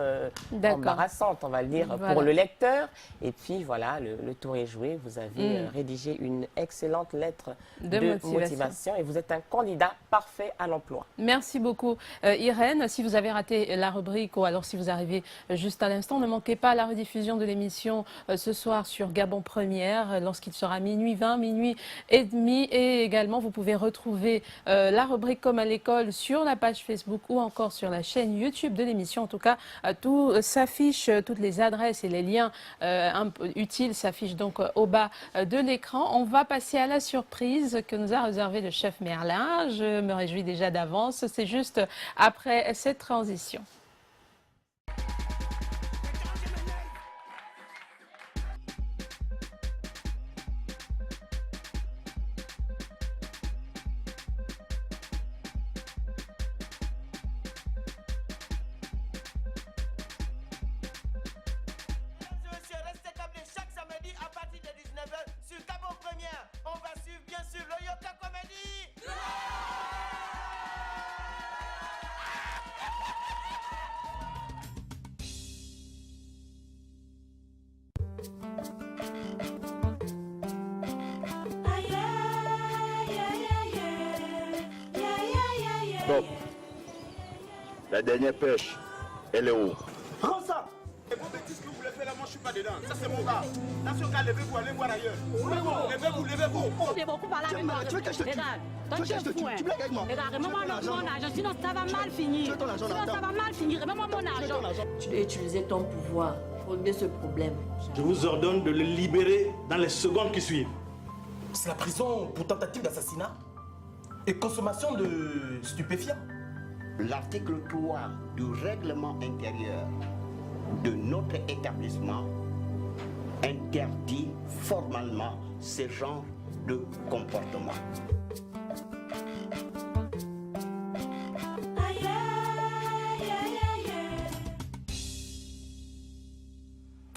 embarrassantes, on va le dire, pour le lecteur. Et puis voilà, le tour est joué. Vous avez rédigé une excellente lettre de motivation et vous êtes un candidat parfait à l'emploi. Merci beaucoup. Irène, si vous avez raté la rubrique ou alors si vous arrivez juste à l'instant, ne manquez pas la rediffusion de l'émission ce soir sur Gabon Première lorsqu'il sera minuit 20, minuit et demi. Et également, vous pouvez retrouver la rubrique Comme à l'école sur la page Facebook ou encore sur la chaîne YouTube de l'émission. En tout cas, tout s'affiche, toutes les adresses et les liens utiles s'affichent donc au bas de l'écran. On va passer à la surprise que nous a réservé le chef Merlin. Je me réjouis déjà d'avance. C'est juste après cette transition. Bon, la dernière pêche, elle est où? Prends ça. Et vos bêtises que vous voulez faire là, moi je suis pas dedans. Ça c'est mon gars. Dans ce cas, levez-vous, allez voir ailleurs. Levez-vous. J'ai beaucoup parlé avec moi. Tu veux que je te tue? Toi tu es fou. Tu blagues avec moi? Regarde, remets-moi mon argent, sinon ça va mal finir. Sinon ça va mal finir, remets-moi mon argent. Tu dois utiliser ton pouvoir pour régler ce problème. Je vous ordonne de le libérer dans les secondes qui suivent. C'est la prison pour tentative d'assassinat et consommation de stupéfiants. L'article 3 du règlement intérieur de notre établissement interdit formellement ce genre de comportement.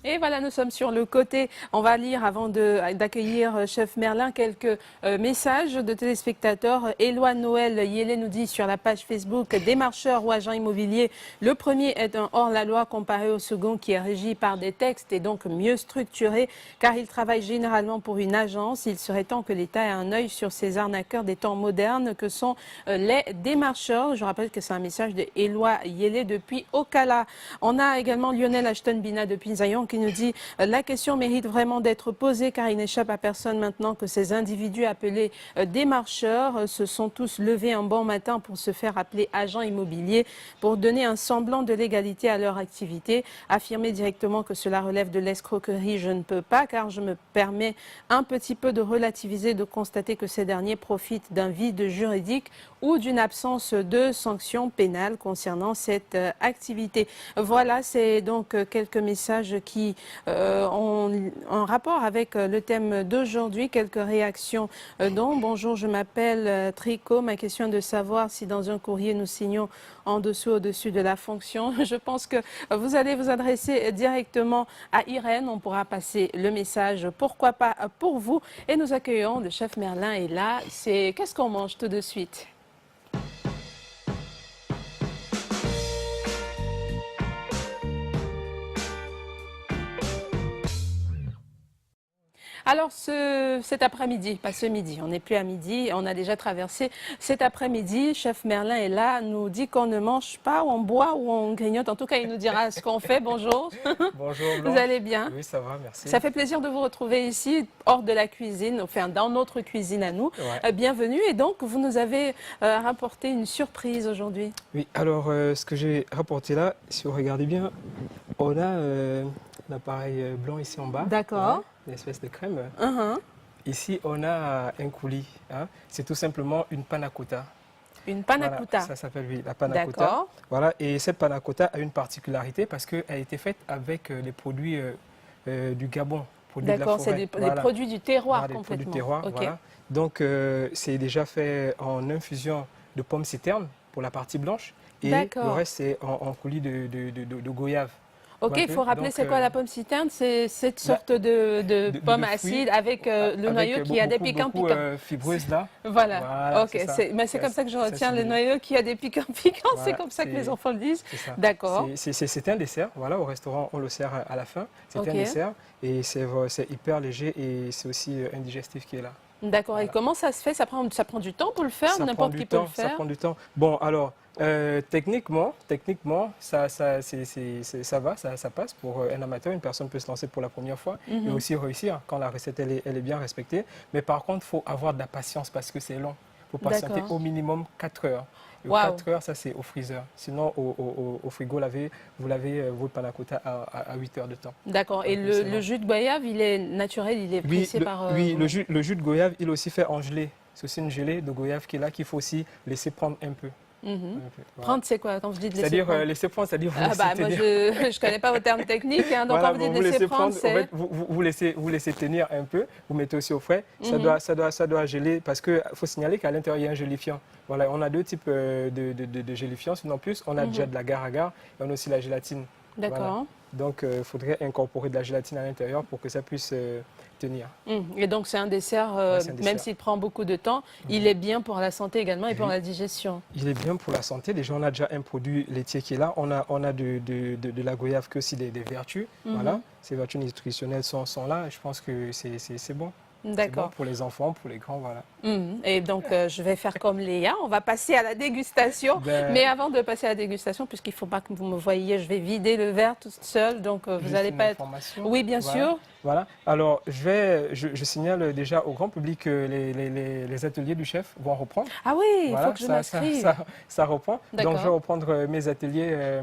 Et voilà, nous sommes sur le côté. On va lire, avant d'accueillir Chef Merlin, quelques messages de téléspectateurs. Éloi Noël Yélé nous dit sur la page Facebook: démarcheur ou agent immobilier, le premier est un hors-la-loi comparé au second qui est régi par des textes et donc mieux structuré car il travaille généralement pour une agence. Il serait temps que l'État ait un œil sur ces arnaqueurs des temps modernes que sont les démarcheurs. Je rappelle que c'est un message de Éloi Yélé depuis Okala. On a également Lionel Ashton Bina depuis Zayon qui nous dit « La question mérite vraiment d'être posée car il n'échappe à personne maintenant que ces individus appelés démarcheurs se sont tous levés un bon matin pour se faire appeler agents immobiliers pour donner un semblant de légalité à leur activité. Affirmer directement que cela relève de l'escroquerie, je ne peux pas car je me permets un petit peu de relativiser, de constater que ces derniers profitent d'un vide juridique ou d'une absence de sanctions pénales concernant cette activité. » Voilà, c'est donc quelques messages qui aujourd'hui. En rapport avec le thème d'aujourd'hui, quelques réactions. Donc, bonjour, je m'appelle Tricot. Ma question est de savoir si dans un courrier nous signons en dessous, au-dessus de la fonction. Je pense que vous allez vous adresser directement à Irène. On pourra passer le message, pourquoi pas pour vous. Et nous accueillons le chef Merlin est là. C'est qu'est-ce qu'on mange tout de suite? Alors cet après-midi, pas ce midi, on n'est plus à midi, on a déjà traversé cet après-midi. Chef Merlin est là, nous dit qu'on ne mange pas, ou on boit ou on grignote. En tout cas, il nous dira ce qu'on fait. Bonjour. Bonjour. Vous allez bien? Oui, ça va, merci. Ça fait plaisir de vous retrouver ici, hors de la cuisine, enfin dans notre cuisine à nous. Ouais. Bienvenue. Et donc, vous nous avez rapporté une surprise aujourd'hui. Oui, alors ce que j'ai rapporté là, si vous regardez bien, on a l'appareil blanc ici en bas. D'accord. Une espèce de crème. Ici, on a un coulis. Hein. C'est tout simplement une panna cotta. Une panna cotta. Voilà, ça s'appelle oui, la panna cotta. D'accord. Voilà, et cette panna cotta a une particularité parce qu'elle a été faite avec les produits du Gabon. D'accord, c'est des produits du terroir voilà, complètement. Des produits du terroir, Okay. voilà. Donc, c'est déjà fait en infusion de pommes citernes pour la partie blanche. Et le reste, c'est en coulis de goyave. Ok, il faut rappeler, c'est quoi la pomme citerne? C'est cette sorte de pomme acide avec le noyau qui a des piquants. Fibreuse là. Voilà, ok. Mais c'est comme ça que je retiens le noyau qui a des piquants. Voilà, c'est comme ça que les enfants le disent. D'accord. C'est un dessert. Voilà, au restaurant, on le sert à la fin. C'est un dessert et c'est hyper léger et c'est aussi un digestif qui est là. D'accord. Voilà. Et comment ça se fait? Ça prend du temps pour le faire? N'importe qui peut le faire? Ça prend du temps. Bon, alors, techniquement, ça va, ça passe. Pour un amateur, une personne peut se lancer pour la première fois et aussi réussir quand la recette elle est bien respectée. Mais par contre, il faut avoir de la patience parce que c'est long. Il faut patienter au minimum 4 heures. Et 4 heures, ça c'est au freezer. Sinon, au frigo, vous lavez votre panna cotta à 8 heures de temps. D'accord. Et le jus de goyave, il est naturel, il est pressé par... Oui, le jus de goyave, il est aussi fait en gelée. C'est aussi une gelée de goyave qui est là, qu'il faut aussi laisser prendre un peu. Voilà. Prendre, c'est quoi quand vous dites laisser prendre? C'est-à-dire laisser prendre, c'est-à-dire vous laisser tenir. Moi, je ne connais pas vos termes techniques. Hein, donc, voilà, quand vous dites laisser prendre, c'est... En fait, vous laissez tenir un peu, vous mettez aussi au frais. Ça doit geler parce qu'il faut signaler qu'à l'intérieur, il y a un gélifiant. Voilà, on a deux types de gélifiants. Sinon, en plus, on a déjà de l'agar-agar et on a aussi la gélatine. D'accord. Voilà. Donc, il faudrait incorporer de la gélatine à l'intérieur pour que ça puisse tenir. Et donc, c'est un dessert, même s'il prend beaucoup de temps, il est bien pour la santé également et pour la digestion. Il est bien pour la santé. Déjà, on a déjà un produit laitier qui est là. On a de la goyave que aussi des vertus. Voilà. Ces vertus nutritionnelles sont là. Et je pense que c'est bon. D'accord. Bon pour les enfants, pour les grands, voilà. Et donc, je vais faire comme Léa. On va passer à la dégustation. Mais avant de passer à la dégustation, puisqu'il ne faut pas que vous me voyiez, je vais vider le verre toute seule. Donc, vous n'allez pas être... Oui, bien sûr. Voilà. Alors, je signale déjà au grand public que les ateliers du chef vont reprendre. Ah oui, il faut que je m'inscrive. Ça reprend. Donc, je vais reprendre mes ateliers.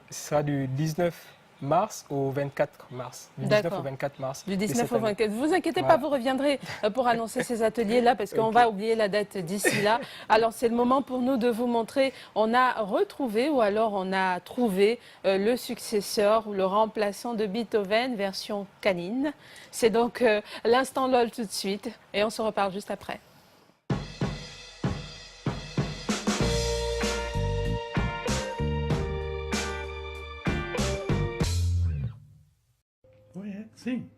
Ce sera du 19 mars au 24 mars. Du 19 au 24 mars. Du 19 au 24. Vous inquiétez pas, vous reviendrez pour annoncer ces ateliers-là parce qu'on va oublier la date d'ici là. Alors, c'est le moment pour nous de vous montrer. On a retrouvé ou alors on a trouvé le successeur ou le remplaçant de Beethoven, version canine. C'est donc l'instant LOL tout de suite et on se reparle juste après. Sim.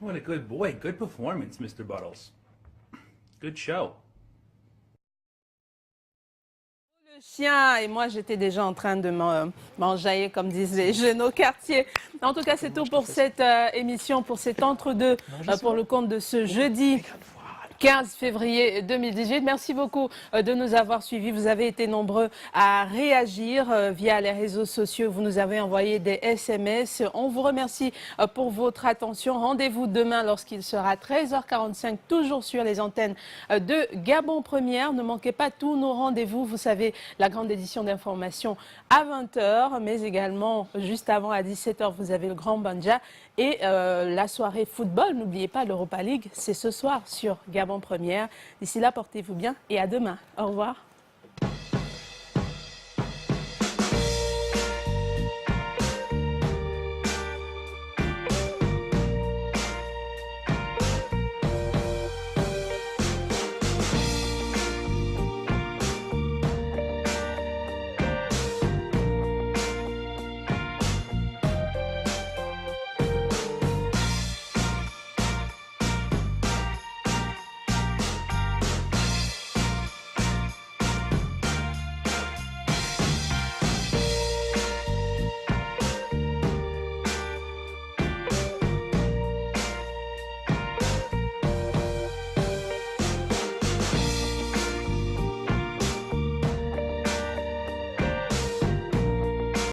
What a good boy. Good performance, Mr. Buttles. Good show. Le chien et moi j'étais déjà en train de m'enjailler comme disent les jeunes au quartier. En tout cas c'est tout pour cette émission, pour cet entre-deux, pour le compte de ce jeudi 15 février 2018. Merci beaucoup de nous avoir suivis. Vous avez été nombreux à réagir via les réseaux sociaux. Vous nous avez envoyé des SMS. On vous remercie pour votre attention. Rendez-vous demain lorsqu'il sera 13h45, toujours sur les antennes de Gabon Première. Ne manquez pas tous nos rendez-vous. Vous savez, la grande édition d'information à 20h, mais également juste avant à 17h, vous avez le Grand Banja. Et la soirée football, n'oubliez pas l'Europa League, c'est ce soir sur Gabon Première. D'ici là, portez-vous bien et à demain. Au revoir.